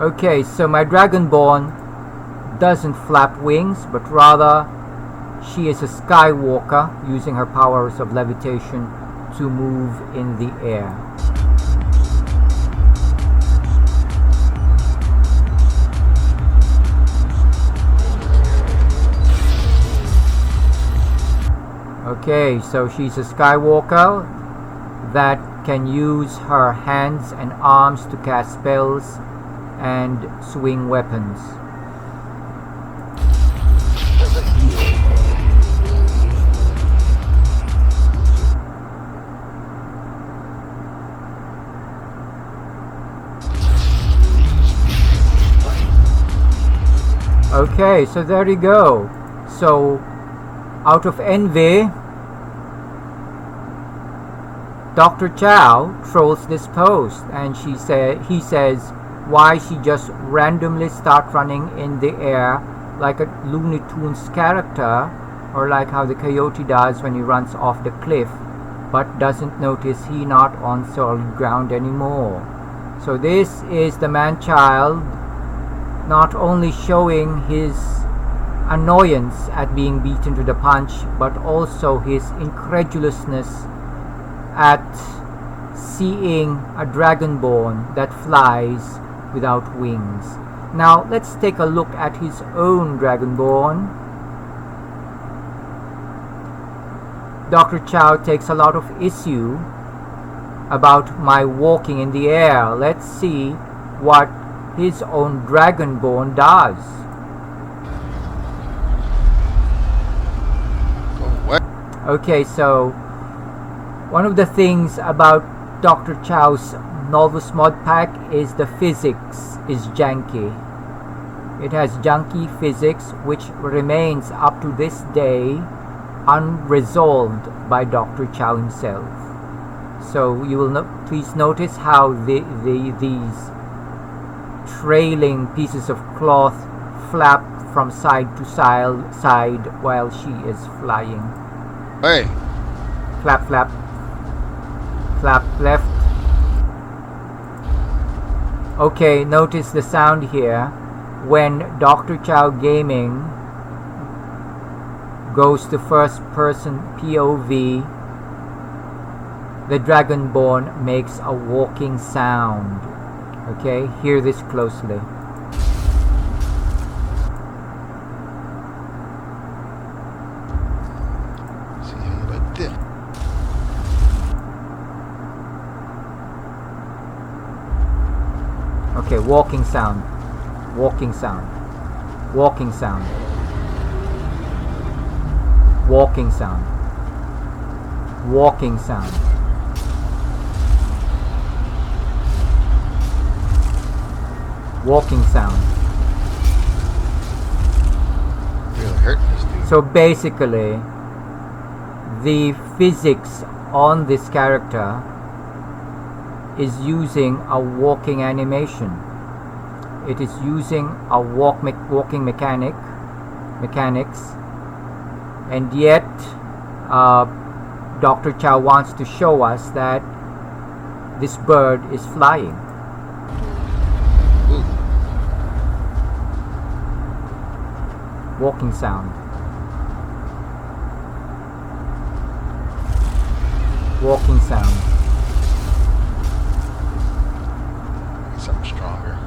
Okay, so my Dragonborn doesn't flap wings, but rather she is a skywalker using her powers of levitation to move in the air. Okay, so she's a skywalker that can use her hands and arms to cast spells and swing weapons. Okay, so there you go. So, out of envy, Doctorchao trolls this post, and he says, why she just randomly start running in the air like a Looney Tunes character or like how the coyote does when he runs off the cliff, but doesn't notice he not on solid ground anymore. So this is the man-child not only showing his annoyance at being beaten to the punch, but also his incredulousness at seeing a dragonborn that flies without wings. Now let's take a look at his own dragonborn. Doctorchao takes a lot of issue about my walking in the air. Let's see what his own dragonborn does. Okay, so one of the things about Doctorchao's Nolvus Modpack is the physics is janky. It has janky physics which remains up to this day unresolved by Doctorchao himself. So you will please notice how these trailing pieces of cloth flap from side to side while she is flying. Hey! Flap, flap. Flap left. Okay, notice the sound here. When Doctorchao Gaming goes to first person POV, the Dragonborn makes a walking sound. Okay, hear this closely. See how you like this. Okay, walking sound. Walking sound. Walking sound. Walking sound. Walking sound. Walking sound. Really hurting this dude. So basically, the physics on this character is using a walking animation. It is using a walking mechanics, and yet Doctorchao wants to show us that this bird is flying. Ooh. Walking sound. Walking sound. Something stronger.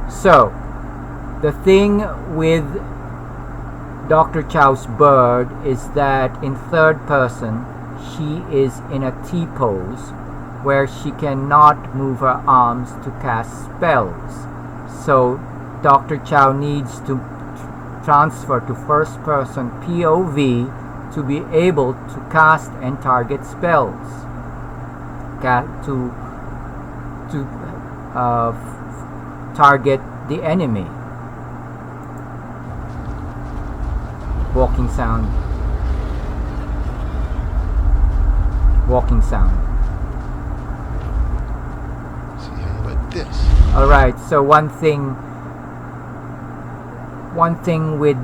So, the thing with Doctorchao's bird is that in third person, she is in a T-pose where she cannot move her arms to cast spells. So, Doctorchao needs to transfer to first person POV to be able to cast and target spells. To target the enemy. Walking sound. Walking sound. See how you like this. Alright, so one thing with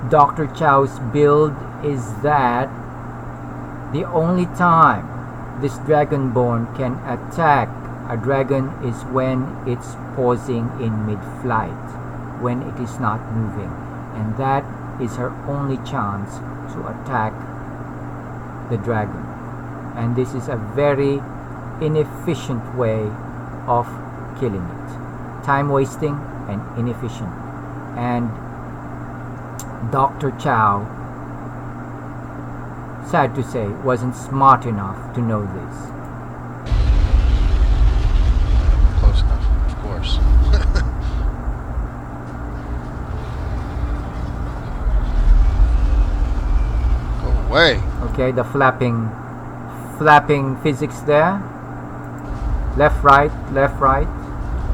Doctorchao's build is that the only time this Dragonborn can attack a dragon is when it's pausing in mid-flight, when it is not moving, and that is her only chance to attack the dragon. And this is a very inefficient way of killing it. Time wasting and inefficient. And Doctorchao, sad to say, wasn't smart enough to know this. Close enough, of course. Go away. Okay, the flapping physics there. Left, right, left, right,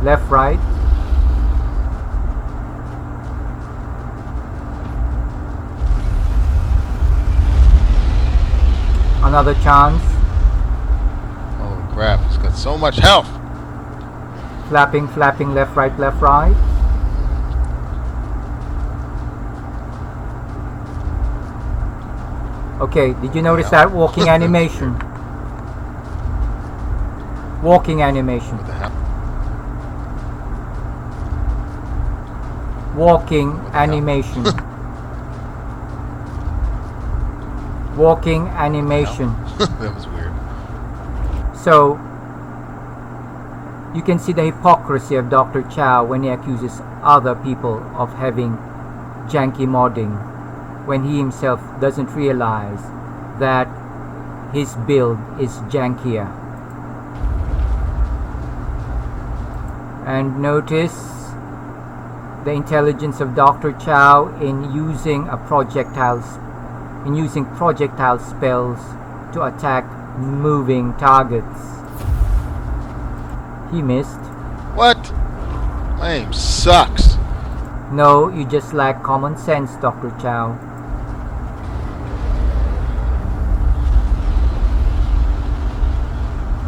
left, right. Another chance. Oh crap, it's got so much health. Flapping, left, right, left, right. Okay, did you notice that walking animation? Walking animation. What the hell? Walking animation. Walking animation. That was weird. So, you can see the hypocrisy of Doctorchao when he accuses other people of having janky modding, when he himself doesn't realize that his build is jankier. And notice the intelligence of Doctorchao in using projectile spells to attack moving targets. He missed. What? My aim sucks. No, you just lack common sense, Doctorchao.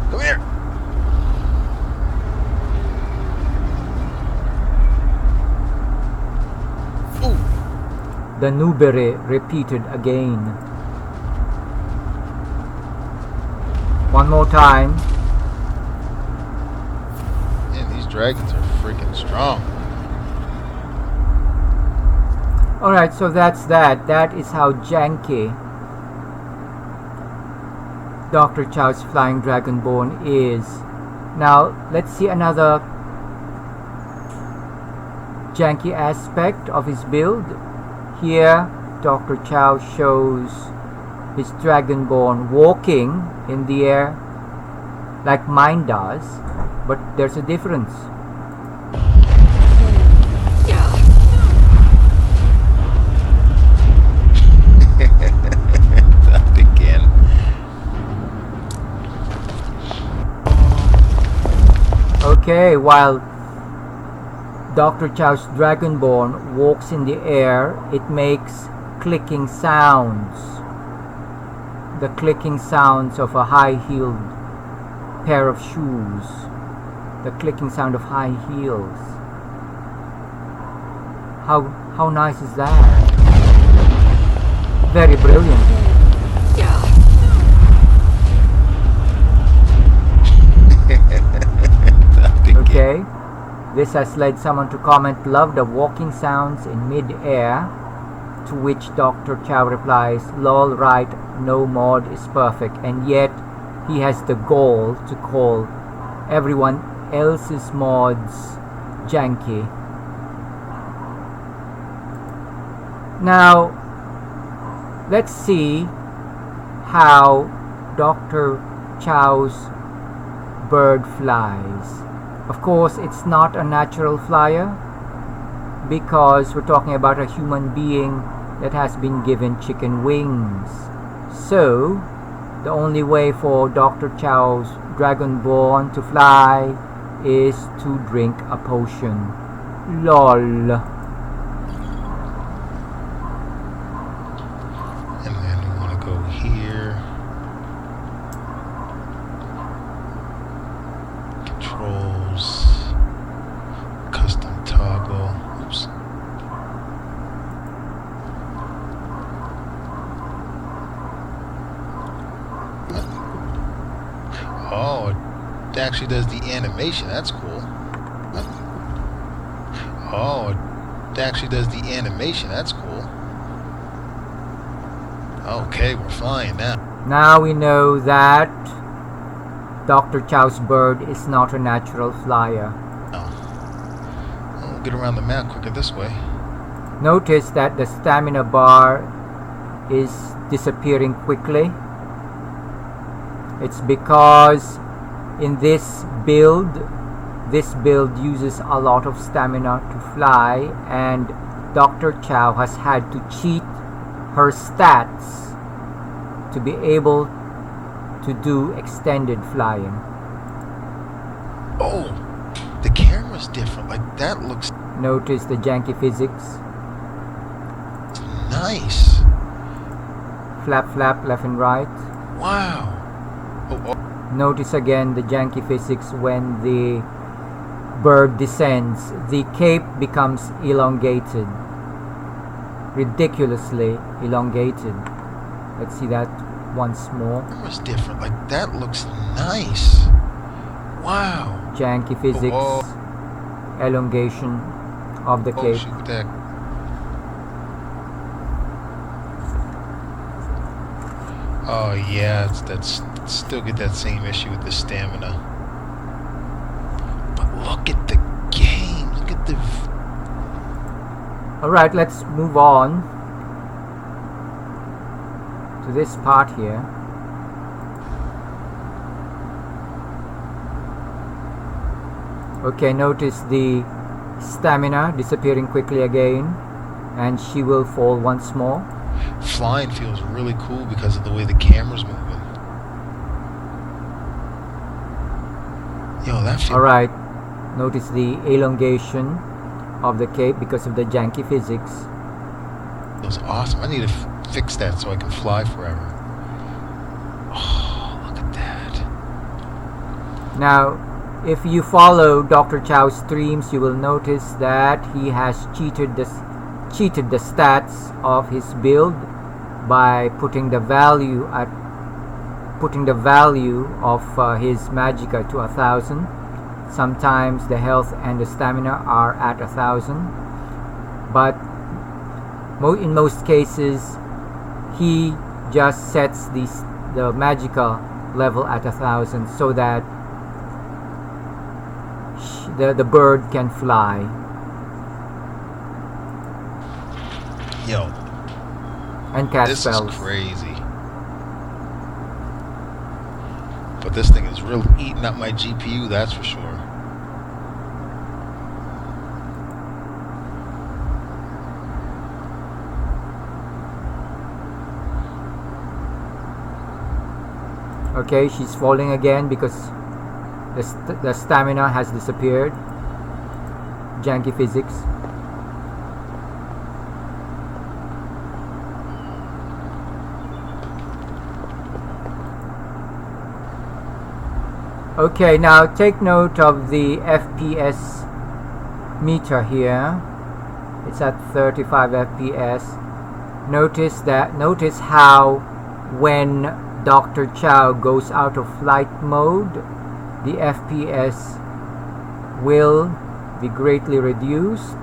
Come here. Ooh. The Nubere repeated again. One more time. Man, these dragons are freaking strong. Alright, so that's that. That is how janky Doctorchao's Flying Dragonborn is. Now, let's see another janky aspect of his build. Here, Doctorchao shows his Dragonborn walking in the air like mine does, but there's a difference. Not again. Okay, while Doctorchao's Dragonborn walks in the air, it makes clicking sounds. The clicking sounds of a high-heeled pair of shoes. The clicking sound of high heels. How nice is that? Very brilliant. Okay. This has led someone to comment, "Love the walking sounds in mid-air," to which Doctorchao replies, "Lol, right, no mod is perfect," and yet he has the goal to call everyone else's mods janky. Now, let's see how Doctorchao's bird flies. Of course, it's not a natural flyer because we're talking about a human being that has been given chicken wings. So, the only way for Doctorchao's Dragonborn to fly is to drink a potion. LOL. And then we want to go here. Controls. Custom toggle. Oops. Oh, it actually does the animation. That's cool. Oh, it actually does the animation. That's cool. Okay, we're flying now. Now we know that Doctorchao's bird is not a natural flyer. We'll get around the map quicker this way. Notice that the stamina bar is disappearing quickly. It's because in this build uses a lot of stamina to fly, and Doctorchao has had to cheat her stats to be able to do extended flying. Oh, the camera's different. Like, that looks Notice the janky physics. nice. Flap flap left and right. Wow. Oh. Notice again the janky physics when the bird descends. The cape becomes elongated. Ridiculously elongated. Let's see that once more. That was different. Like, that looks nice. Wow. Janky physics. Oh, Elongation of the oh, cape. shoot that. Oh yeah, that's still get that same issue with the stamina. But look at the game. Look at the. Alright, let's move on to this part here. Okay, notice the stamina disappearing quickly again, and she will fall once more. Flying feels really cool because of the way the camera's moving. Yo, that feels. Alright, notice the elongation of the cape because of the janky physics. Feels awesome. I need to fix that so I can fly forever. Oh, look at that. Now, if you follow Doctorchao's streams, you will notice that he has cheated the stats of his build by putting the value of his magicka to 1,000. Sometimes the health and the stamina are at 1,000, but in most cases he just sets the magicka level at 1,000 so that the bird can fly. Yo, and cast this spells. is crazy. But this thing is really eating up my GPU, that's for sure. Okay, she's falling again because the stamina has disappeared. Janky physics. Okay, now take note of the FPS meter here. It's at 35 FPS. Notice how when Doctorchao goes out of flight mode, the FPS will be greatly reduced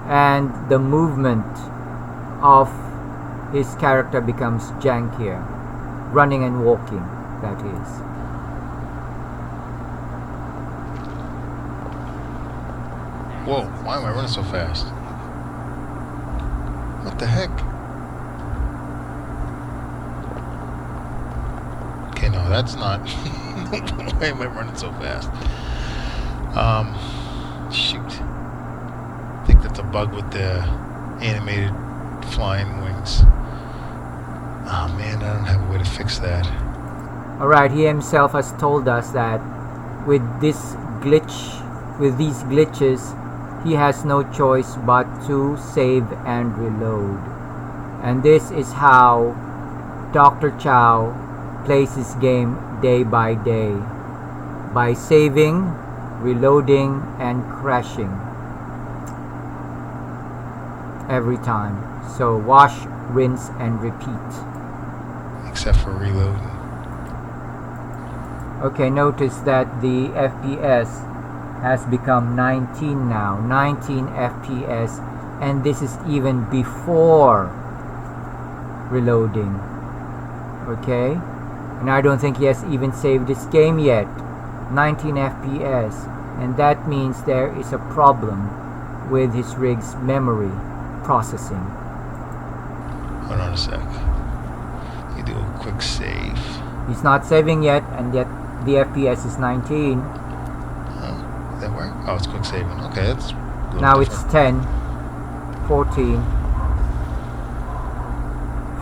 and the movement of his character becomes jankier. Running and walking, that is. Whoa, why am I running so fast? What the heck? Okay, no, that's not. Why am I running so fast? Shoot. I think that's a bug with the animated flying wings. Oh man, I don't have a way to fix that. Alright, he himself has told us that with these glitches, he has no choice but to save and reload. And this is how Doctorchao plays his game day by day, by saving, reloading, and crashing every time. So wash, rinse, and repeat. Except for reloading. Okay, notice that the FPS has become 19 now, 19 FPS, and this is even before reloading. Okay, and I don't think he has even saved this game yet. 19 FPS, and that means there is a problem with his rig's memory processing. Hold on a sec. You do a quick save. He's not saving yet, and yet the FPS is 19. That work? Oh, it's quick saving. Okay, that's a little now different. It's 10, 14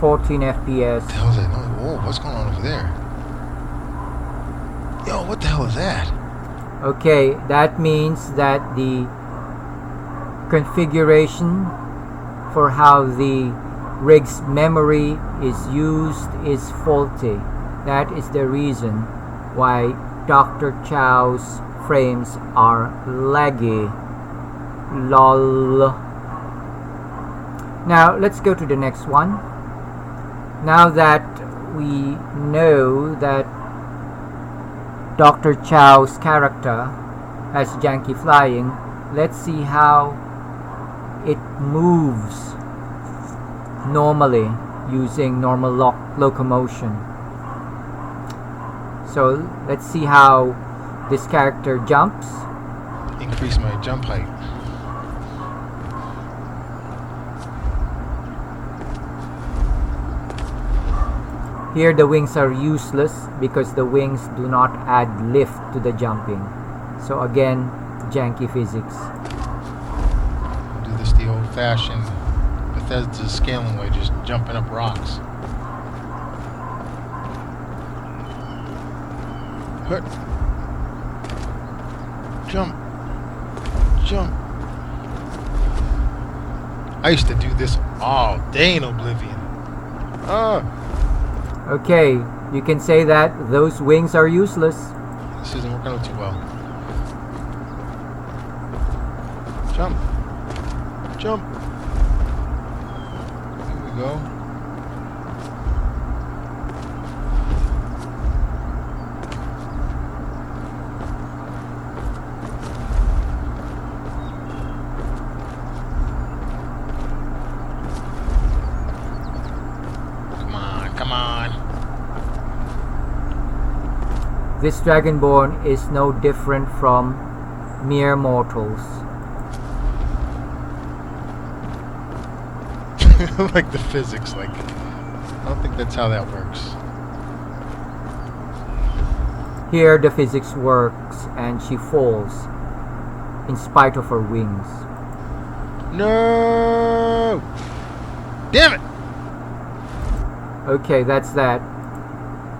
FPS. What the hell is that? Whoa, what's going on over there? Yo, what the hell is that? Okay, that means that the configuration for how the rig's memory is used is faulty. That is the reason why Doctorchao's frames are laggy. LOL. Now let's go to the next one. Now that we know that Doctorchao's character has Janky flying, let's see how it moves normally using normal locomotion. So let's see how this character jumps. Increase my jump height. Here the wings are useless because the wings do not add lift to the jumping. So again, janky physics. Do this the old-fashioned Bethesda scaling way, just jumping up rocks. Hut. Jump. Jump. I used to do this all day in Oblivion. Okay, you can say that those wings are useless. This isn't working out too well. Jump. Jump. Here we go. Come on. This Dragonborn is no different from mere mortals. Like the physics, like, I don't think that's how that works. Here the physics works and she falls in spite of her wings. No! Damn it! Okay, that's that.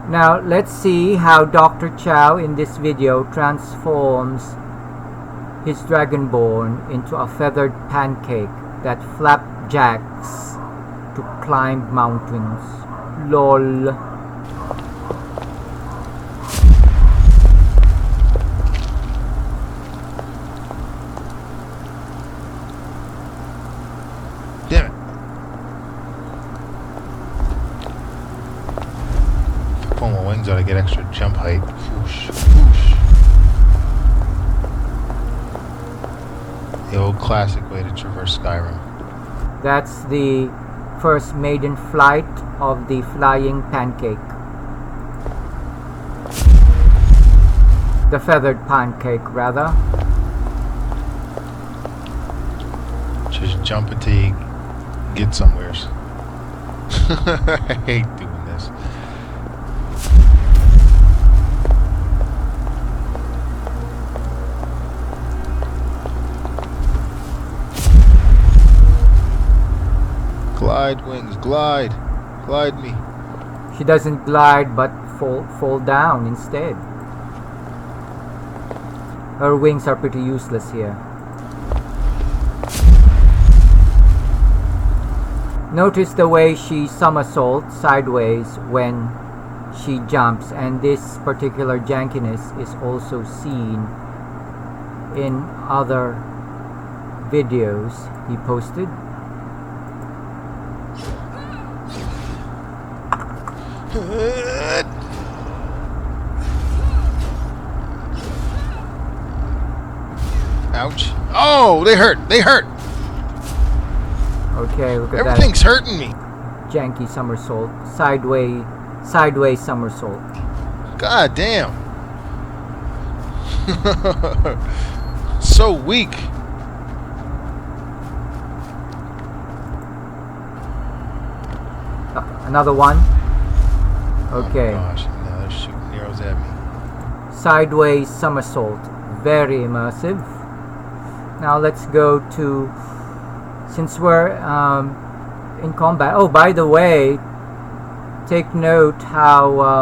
Now let's see how Doctorchao in this video transforms his Dragonborn into a feathered pancake that flapjacks to climb mountains. LOL. Damn it. Pull my wings out, I get extra jump height. Whoosh, whoosh. The old classic way to traverse Skyrim. That's the first maiden flight of the flying pancake. The feathered pancake, rather. Just jump until you get somewheres. I hate doing this. Glide, wings, glide. Glide me. She doesn't glide but fall down instead. Her wings are pretty useless here. Notice the way she somersaults sideways when she jumps, and this particular jankiness is also seen in other videos he posted. Ouch. Oh, they hurt. They hurt. Okay, look at that. Everything's hurting me. Janky somersault. Sideways somersault. God damn. So weak. Another one. Okay. Oh my gosh, now they're shooting arrows at me. Sideways somersault. Very immersive. Now let's go to, since we're in combat. Oh, by the way, take note of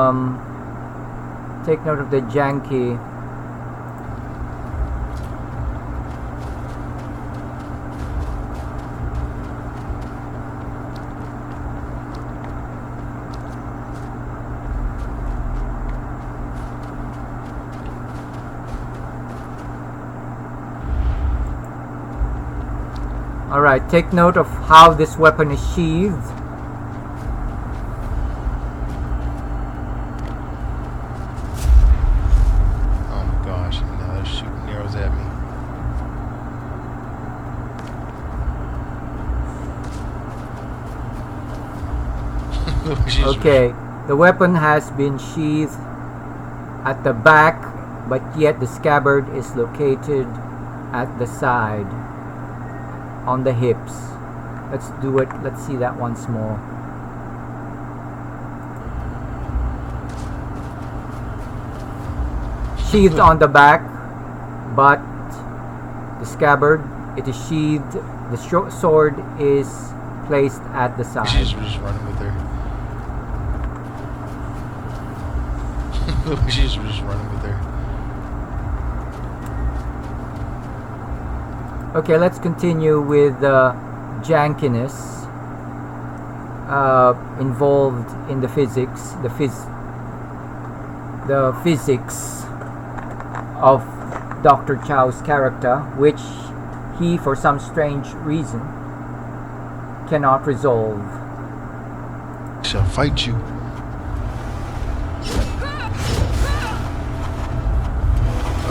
the janky. Alright, take note of how this weapon is sheathed. Okay, the weapon has been sheathed at the back, but yet the scabbard is located at the side, on the hips. Let's do it. Let's see that once more. Sheathed on the back, but the scabbard, it is sheathed. The sword is placed at the side. She's just running with her. She's just running with her. Okay, let's continue with the jankiness involved in the physics, the physics of Doctorchao's character, which he, for some strange reason, cannot resolve. Shall fight you.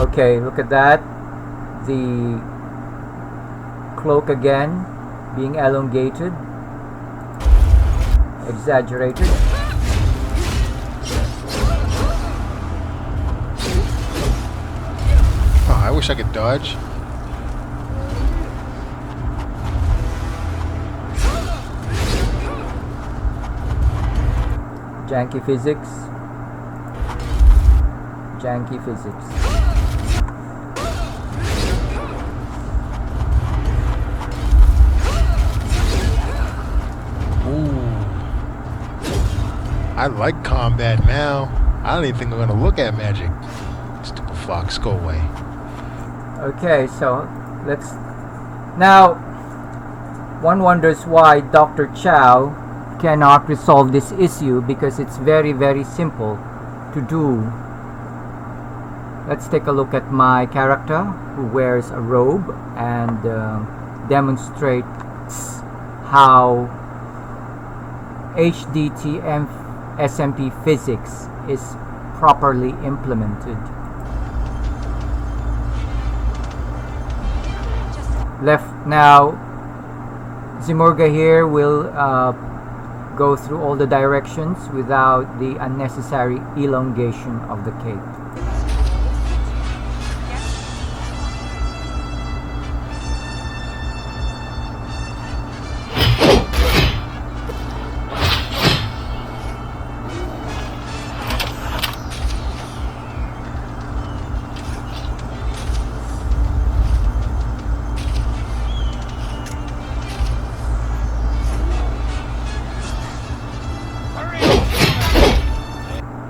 Okay, look at that. The cloak again being elongated, exaggerated. Oh, I wish I could dodge. Janky physics. Janky physics. I like combat now. I don't even think I'm gonna look at magic. Stupid fox, go away. Okay, so let's... Now, one wonders why Doctorchao cannot resolve this issue, because it's very, very simple to do. Let's take a look at my character who wears a robe and demonstrates how HDTM SMP physics is properly implemented. Left now, Zimurga here will go through all the directions without the unnecessary elongation of the cape.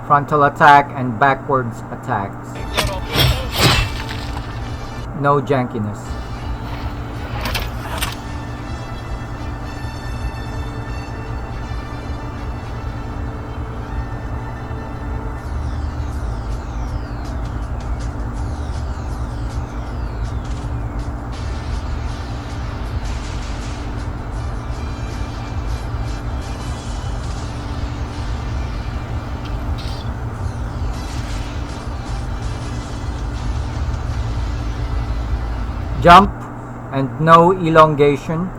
Frontal attack and backwards attacks. No jankiness. Jump and no elongation.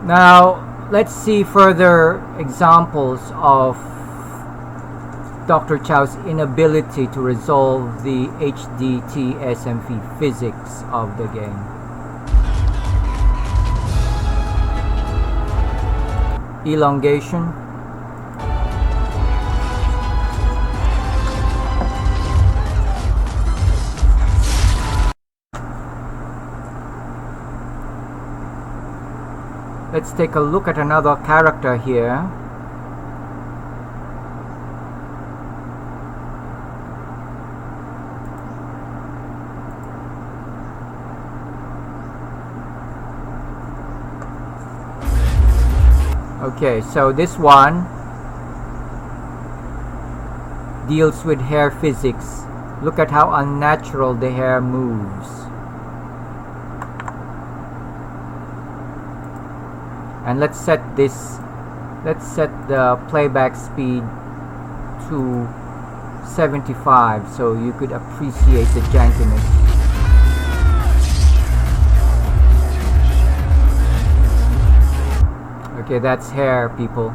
Now let's see further examples of Doctorchao's inability to resolve the HDT SMP physics of the game. Elongation. Let's take a look at another character here. Okay, so this one deals with hair physics. Look at how unnatural the hair moves. And let's set the playback speed to 75 so you could appreciate the jankiness. Okay, that's hair, people.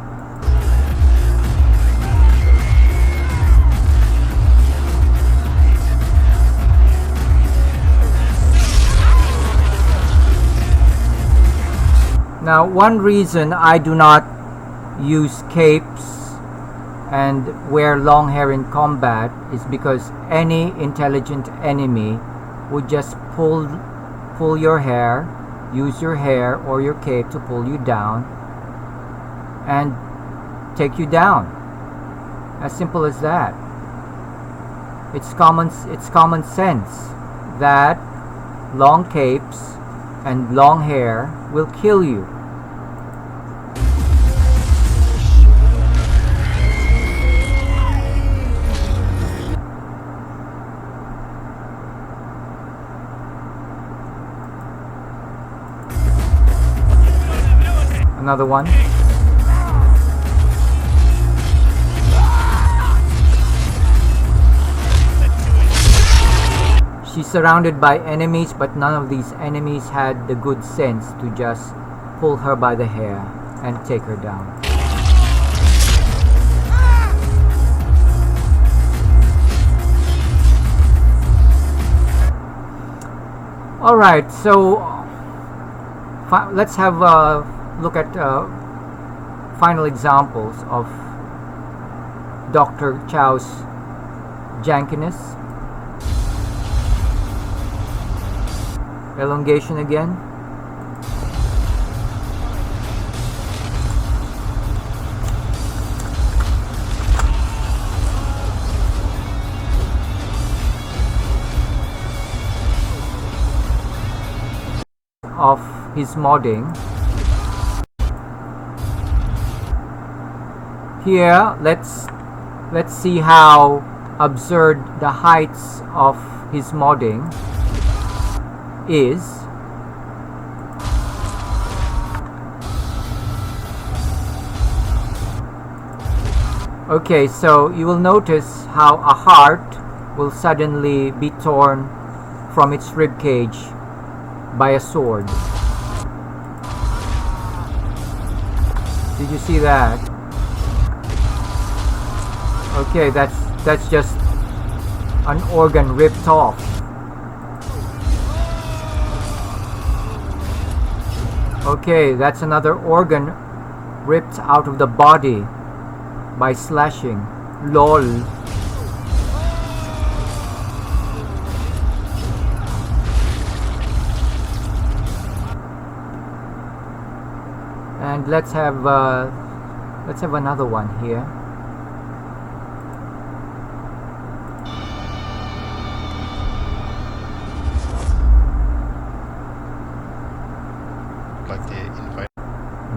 Now, one reason I do not use capes and wear long hair in combat is because any intelligent enemy would just pull your hair, use your hair or your cape to pull you down and take you down. As simple as that. It's common sense that long capes and long hair will kill you. Another one. She's surrounded by enemies, but none of these enemies had the good sense to just pull her by the hair and take her down. Alright, so let's have look at final examples of Doctorchao's jankiness. Elongation again. Of his modding. Here, let's see how absurd the heights of his modding is. Okay, so you will notice how a heart will suddenly be torn from its ribcage by a sword. Did you see that? Okay, that's just an organ ripped off. Okay, that's another organ ripped out of the body by slashing. LOL. And let's have another one here.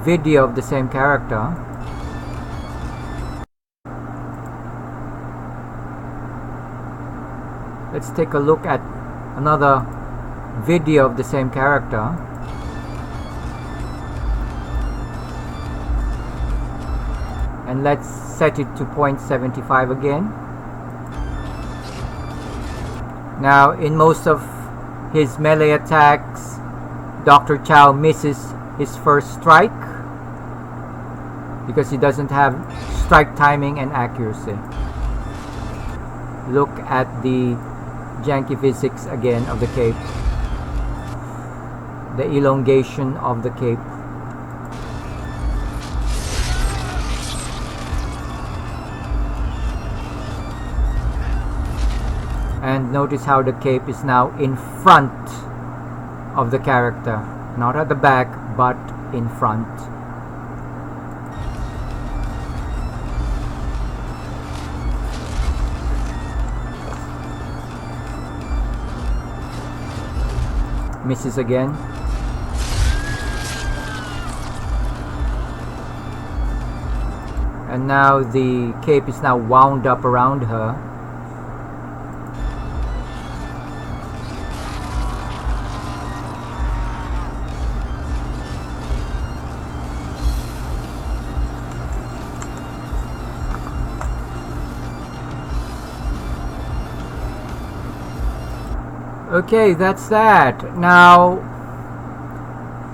Video of the same character. Let's take a look at another video of the same character. And let's set it to 0.75 again. Now, in most of his melee attacks, Doctorchao misses his first strike because he doesn't have strike timing and accuracy. Look at the janky physics again of the cape. The elongation of the cape. And notice how the cape is now in front of the character. Not at the back, but in front. Misses again. And now the cape is now wound up around her. Okay, that's that. Now,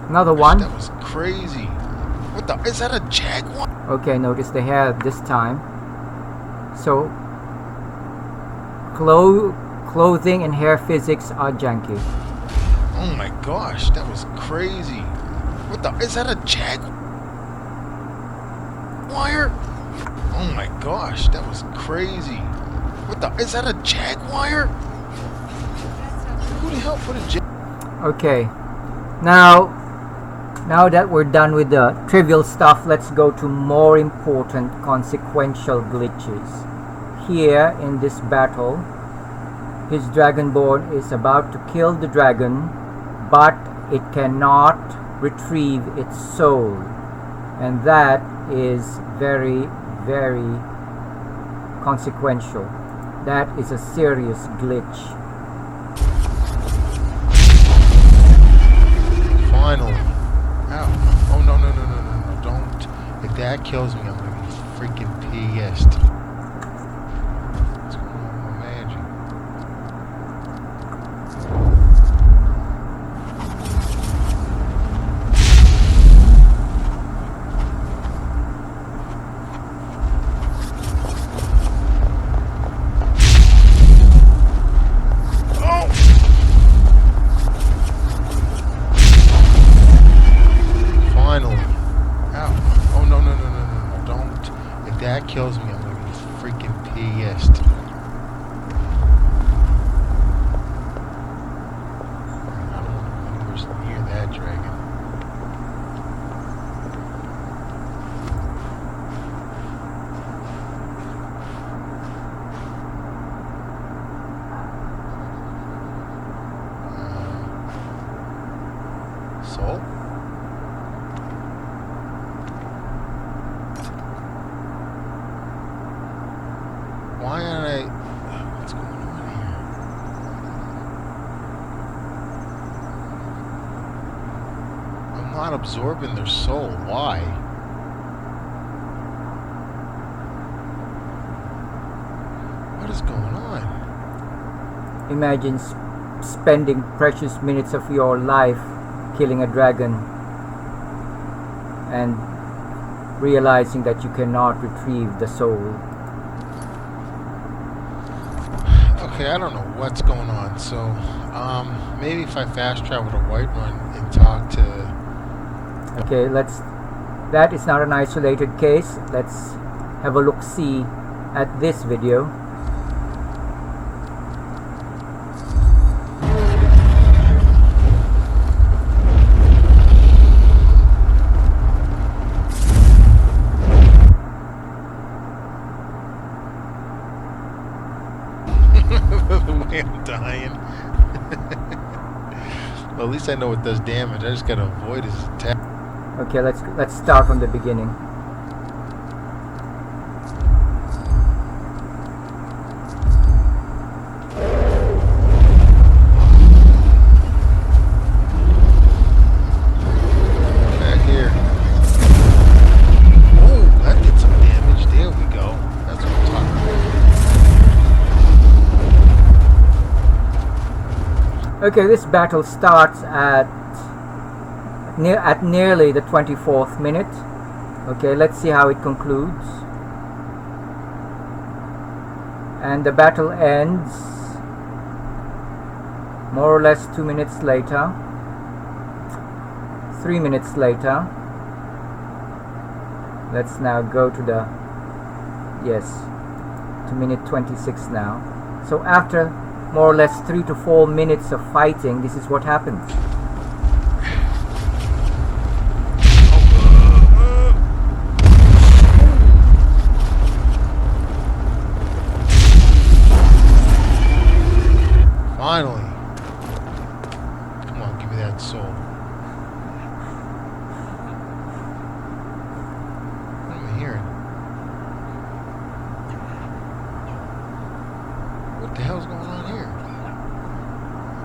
another one. That was crazy. What What the? Is that a jaguar? Okay, notice the hair this time. So, clothing and hair physics are janky. Oh my gosh, that was crazy. What the? Is that a jaguar? Oh my gosh, that was crazy. What the? Is that a jaguar? Who the hell put a jaguar? Okay, now that we're done with the trivial stuff, let's go to more important consequential glitches. Here in this battle, his Dragonborn is about to kill the dragon, but it cannot retrieve its soul, and that is very, very consequential. That is a serious glitch. Finally. Ow. Oh, no, don't. If that kills me, I'm gonna be freaking pissed. What's going on with my magic? Kills me, I'm gonna be freaking pissed. I don't want to go anywhere near that dragon. Soul? Why aren't I... What's going on here? I'm not absorbing their soul. Why? What is going on? Imagine spending precious minutes of your life killing a dragon and realizing that you cannot retrieve the soul. Okay, I don't know what's going on, so maybe if I fast travel to Whiterun and talk to... Okay, that is not an isolated case. Let's have a look-see at this video. The way I'm dying. Well, at least I know it does damage. I just gotta avoid his attack. Okay, let's start from the beginning. Back here. Oh, that did some damage. There we go. That's what I'm talking about. Okay, this battle starts at nearly the 24th minute. Okay, let's see how it concludes. And the battle ends more or less 2 minutes later, 3 minutes later. Let's now go to the, yes, to minute 26 now. So after more or less 3 to 4 minutes of fighting, this is what happens. Finally. Come on, give me that soul. What am I hearing? What the hell's going on here?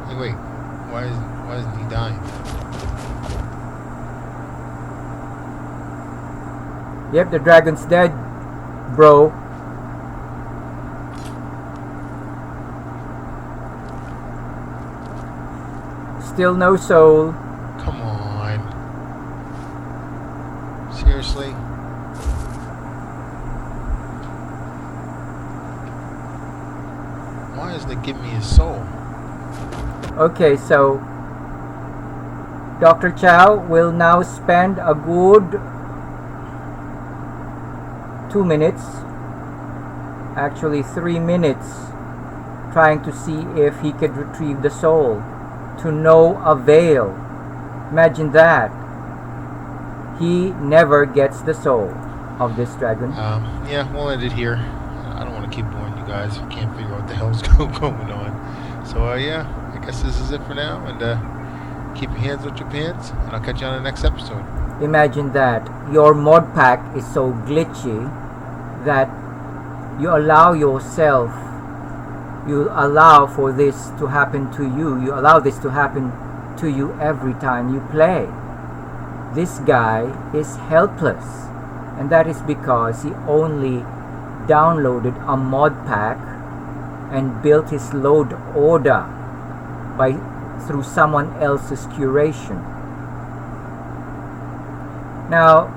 Hey, wait. Why isn't he dying? Yep, the dragon's dead, bro. Still no soul. Come on. Seriously? Why isn't it giving me his soul? Okay, so Doctorchao will now spend a good 2 minutes, actually 3 minutes, trying to see if he could retrieve the soul, to no avail. Imagine that. He never gets the soul of this dragon. Yeah, we'll end it here. I don't want to keep boring you guys. I can't figure out what the hell's going on. So, yeah, I guess this is it for now. And keep your hands with your pants. And I'll catch you on the next episode. Imagine that. Your mod pack is so glitchy that you allow yourself, you allow for this to happen to you. You allow this to happen to you every time you play. This guy is helpless. And that is because he only downloaded a mod pack and built his load order through someone else's curation. Now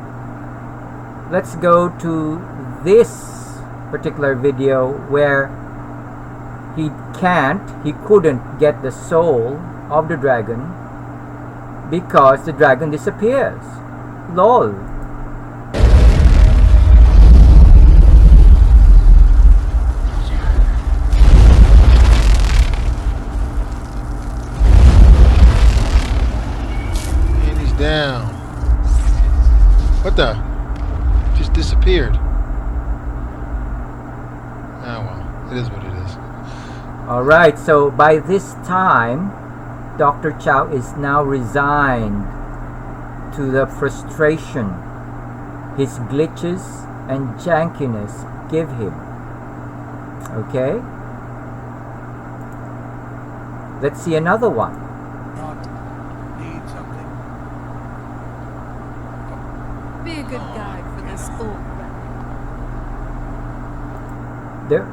let's go to this particular video where he couldn't get the soul of the dragon because the dragon disappears. LOL. Down. What the? Just disappeared. Ah, well, it is what it is. Alright, so by this time, Doctorchao is now resigned to the frustration his glitches and jankiness give him. Okay? Let's see another one. Be a good guide for this old There,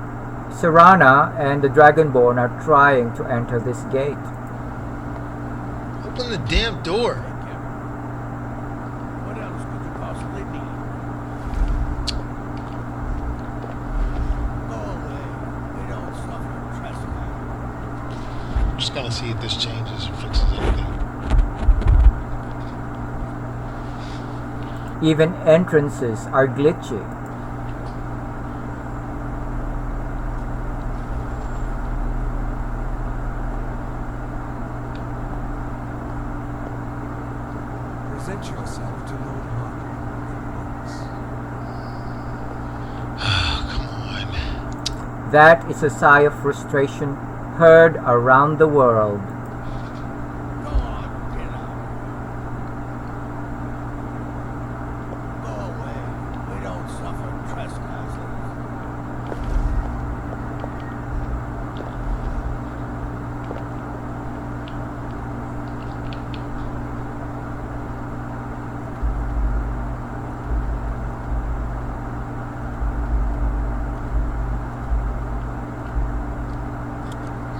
Serana and the Dragonborn are trying to enter this gate. Open the damn door. What else could you possibly need? Go away. We don't suffer trespass. I'm just gonna see if this changes or fixes anything. Even entrances are glitchy. Present yourself to Lord Come on. That is a sigh of frustration heard around the world.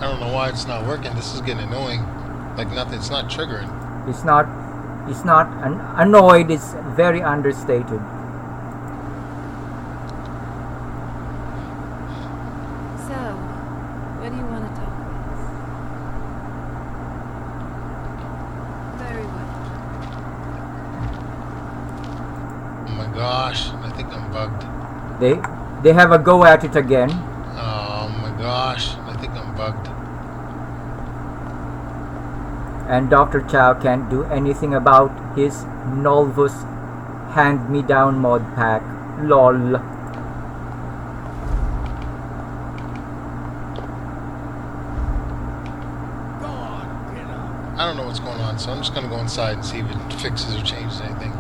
I don't know why it's not working. This is getting annoying. Like nothing. It's not triggering. It's not annoyed, it's very understated. So, what do you want to talk about? Very well. Oh my gosh. I think I'm bugged. They have a go at it again. Oh my gosh. I think I'm bugged. And Doctorchao can't do anything about his Nolvus hand-me-down mod pack. LOL. I don't know what's going on, so I'm just gonna go inside and see if it fixes or changes anything.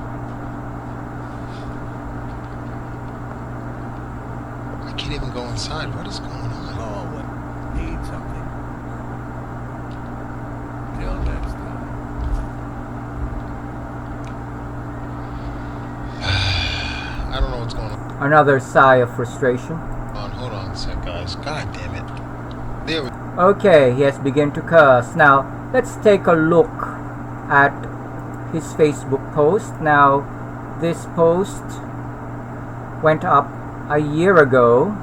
I can't even go inside. What is going on? Need something. Till next time. I don't know what's going on. Another sigh of frustration. Hold on a sec, guys. God damn it. There we go. Okay, he has begun to curse. Now, let's take a look at his Facebook post. Now, this post went up a year ago.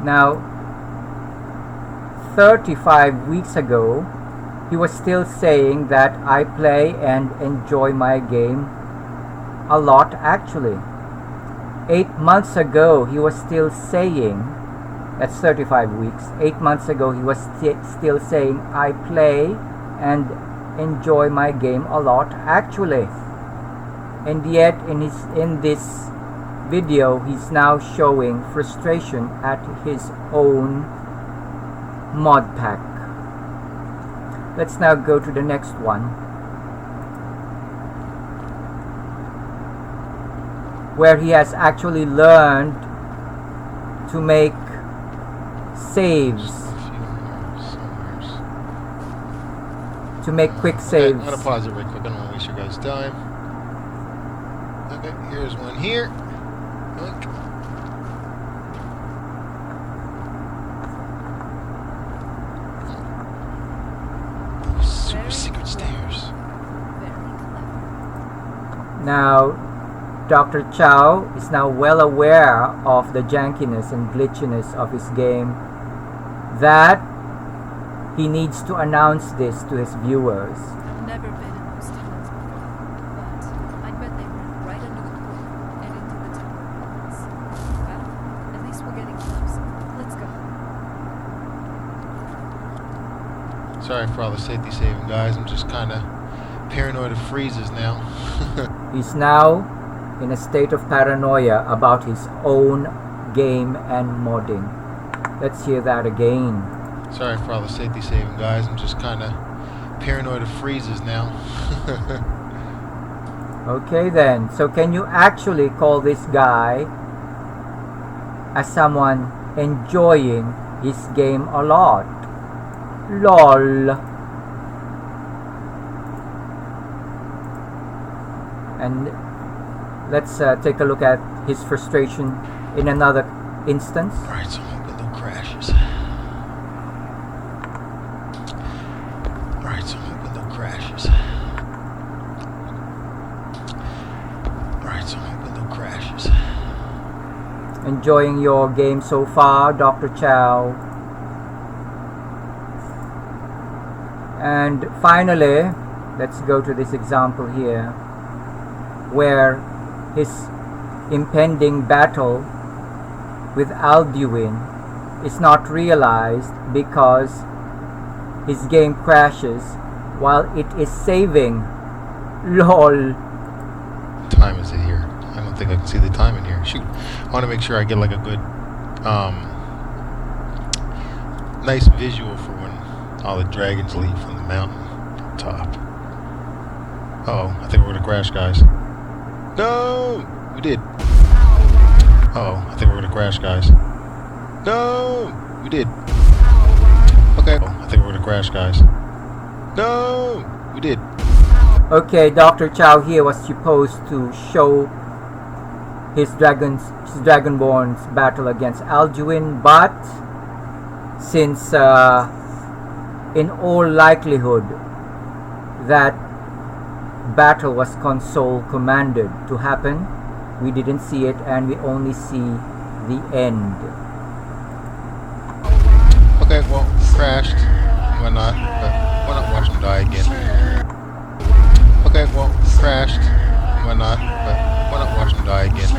Now, 35 weeks ago, he was still saying that I play and enjoy my game a lot actually. 8 months ago, he was still saying, that's 35 weeks. 8 months ago, he was still saying, I play and enjoy my game a lot actually. And yet, in this video, he's now showing frustration at his own Modpack. Let's now go to the next one, where he has actually learned to make saves, to make quick saves. Okay, I'm gonna pause it real quick. I don't want to waste your guys' time. Okay, here's one here. Look. Super secret stairs. Now, Doctorchao is now well aware of the jankiness and glitchiness of his game, that he needs to announce this to his viewers. I've never been in those tunnels before, but I bet they went right under the pool and into the tunnels. Well, at least we're getting close. Let's go. Sorry for all the safety saving, guys. I'm just kind of paranoid of freezes now. He's now in a state of paranoia about his own game and modding. Let's hear that again. Sorry for all the safety saving, guys. I'm just kind of paranoid of freezes now. Okay then, so can you actually call this guy as someone enjoying his game a lot? LOL. And let's take a look at his frustration in another instance. Alright, so my window crashes. Alright, so my window crashes. Alright, so my window crashes. Enjoying your game so far, Doctorchao? And finally, let's go to this example here, where his impending battle with Alduin is not realized because his game crashes while it is saving. LOL. What time is it here? I don't think I can see the time in here. Shoot. I want to make sure I get like a good nice visual for when all the dragons leave from the mountain top. Uh-oh, I think we're gonna crash, guys. No! We did. Uh-oh, I think we're gonna crash, guys. No! We did. Okay. Oh, I think we're gonna crash, guys. No! We did. Okay, Doctorchao here was supposed to show his Dragonborn's battle against Alduin, but since in all likelihood that battle was console commanded to happen, we didn't see it and we only see the end. Okay, well, crashed. Why not? But why not watch him die again? Okay, well, crashed. Why not? But why not watch him die again?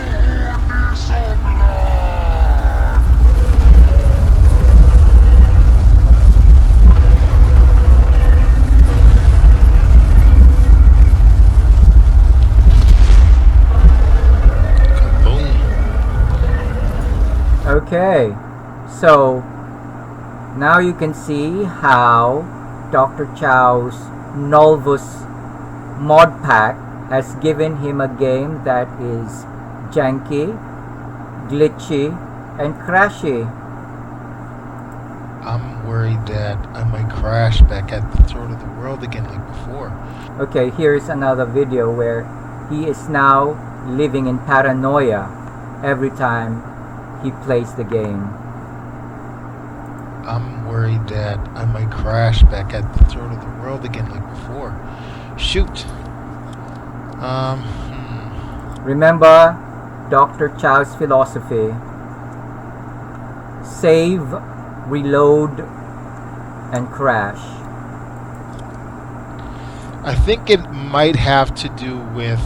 Okay, so now you can see how Doctorchao's Nolvus Modpack has given him a game that is janky, glitchy, and crashy. I'm worried that I might crash back at the throat of the world again like before. Okay, here's another video where he is now living in paranoia every time he plays the game. I'm worried that I might crash back at the throat of the world again like before. Shoot. Remember Doctorchao's philosophy: save, reload, and crash? I think it might have to do with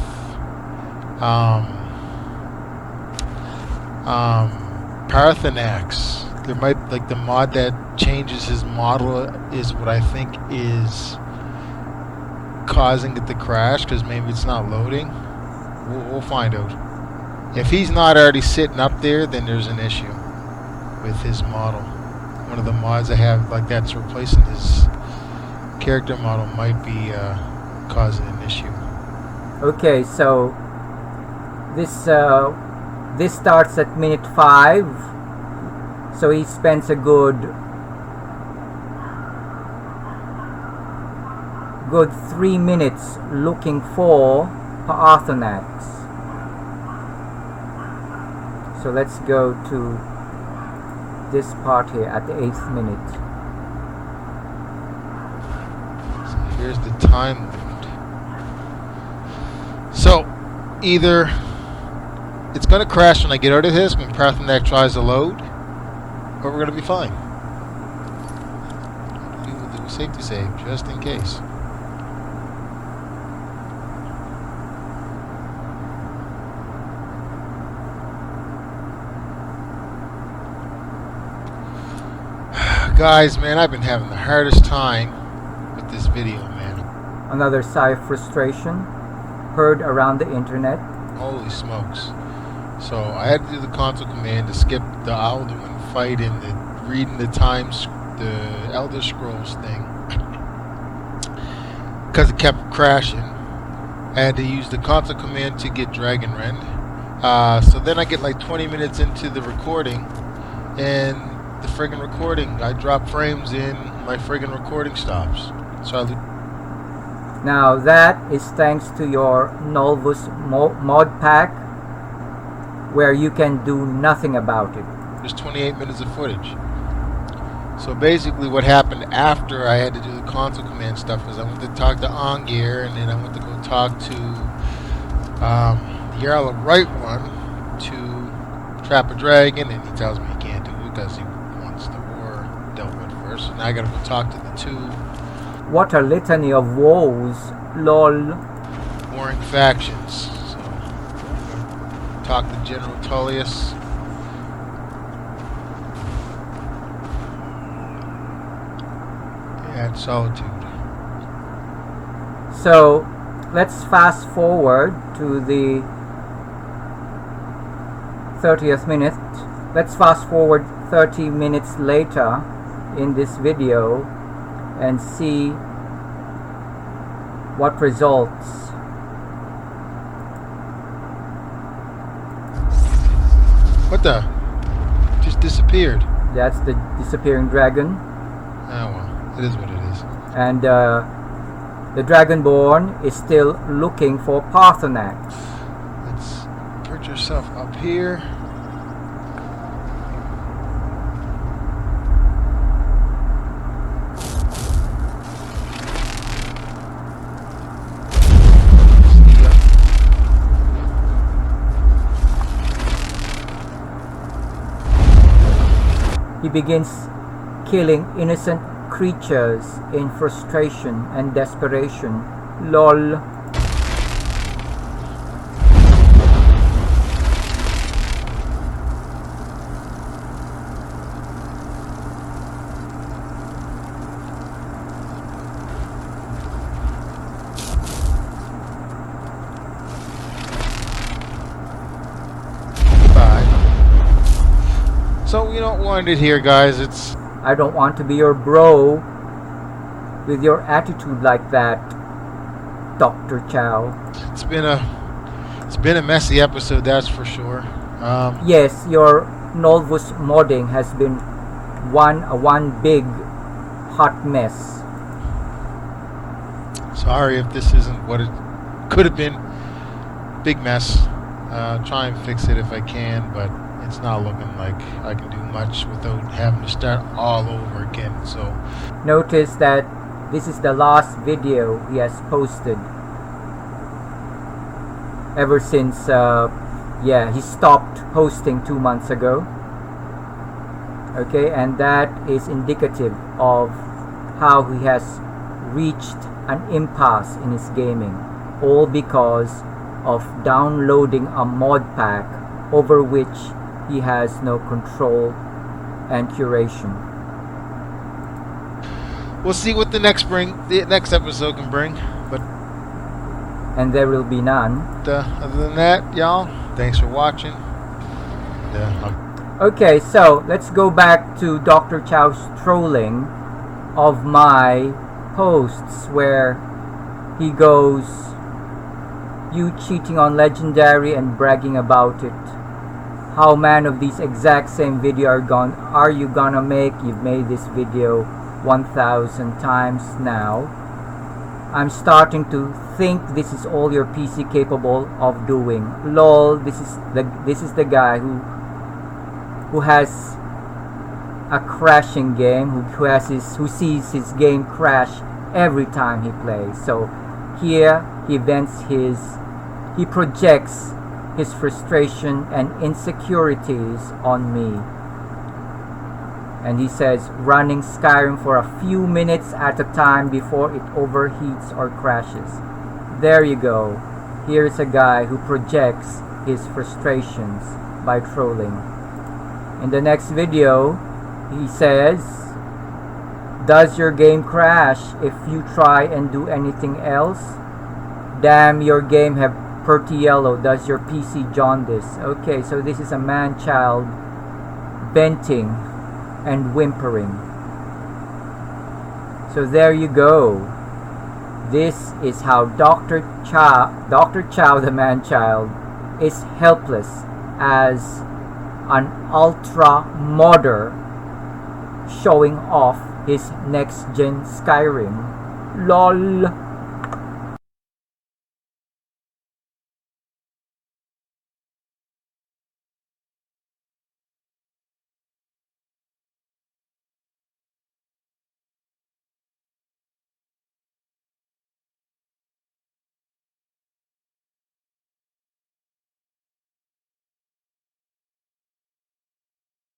Parthenax. There might, like, the mod that changes his model is what I think is causing it to crash, because maybe it's not loading. We'll find out. If he's not already sitting up there, then there's an issue with his model. One of the mods I have like that's replacing his character model might be causing an issue. Okay, so this starts at minute 5, so he spends a good 3 minutes looking for Parthenax. So let's go to this part here at the 8th minute. So here's the time limit. So either it's going to crash when I get out of this when Parthenax tries to load, or we're going to be fine. We'll do a safety save just in case. Guys, man, I've been having the hardest time with this video, man. Another sigh of frustration heard around the internet. Holy smokes. So I had to do the console command to skip the Alduin fight and the reading the Elder Scrolls thing, because it kept crashing. I had to use the console command to get Dragon Rend. So then I get like 20 minutes into the recording, and the friggin' recording, I drop frames in, my friggin' recording stops. So now that is thanks to your Nolvus Modpack, where you can do nothing about it. There's 28 minutes of footage. So basically what happened after I had to do the console command stuff was I went to talk to Ongir, and then I went to go talk to the Jarl of Right One to trap a dragon, and he tells me he can't do it because he wants the war dealt with first. So now I gotta go talk to the 2 What a litany of woes, lol. warring factions. So talk to General Tullius. And Solitude. So let's fast forward to the 30th minute. Let's fast forward 30 minutes later in this video and see what results. What the? Just disappeared. That's the disappearing dragon. Oh well, it is what it is. And the Dragonborn is still looking for Parthenax. Let's put yourself up here. He begins killing innocent creatures in frustration and desperation. LOL. So we don't want it here, guys. It's I don't want to be your bro with your attitude like that, Doctorchao. It's been a messy episode, that's for sure. Yes, your Nolvus modding has been one big hot mess. Sorry if this isn't what it could have been. Big mess. Try and fix it if I can, but it's not looking like I can do much without having to start all over again. So notice that this is the last video he has posted ever since he stopped posting 2 months ago. Okay, and that is indicative of how he has reached an impasse in his gaming, all because of downloading a mod pack over which he has no control and curation. We'll see what the next episode can bring, but and there will be none. Other than that, y'all, thanks for watching. Okay, so let's go back to Doctorchao's trolling of my posts where he goes, "You cheating on Legendary and bragging about it. How man of these exact same video are you gonna make? You've made this video 1,000 times now. I'm starting to think this is all your PC capable of doing. Lol, this is the guy who has a crashing game, who sees his game crash every time he plays. So here he projects his frustration and insecurities on me. And he says, running Skyrim for a few minutes at a time before it overheats or crashes. There you go. Here's a guy who projects his frustrations by trolling. In the next video, he says, does your game crash if you try and do anything else? Damn, your game have pretty yellow. Does your PC jaundice? Okay, so this is a man-child venting and whimpering. So there you go. This is how Doctorchao the man-child is helpless as an ultra modder showing off his next gen Skyrim. LOL.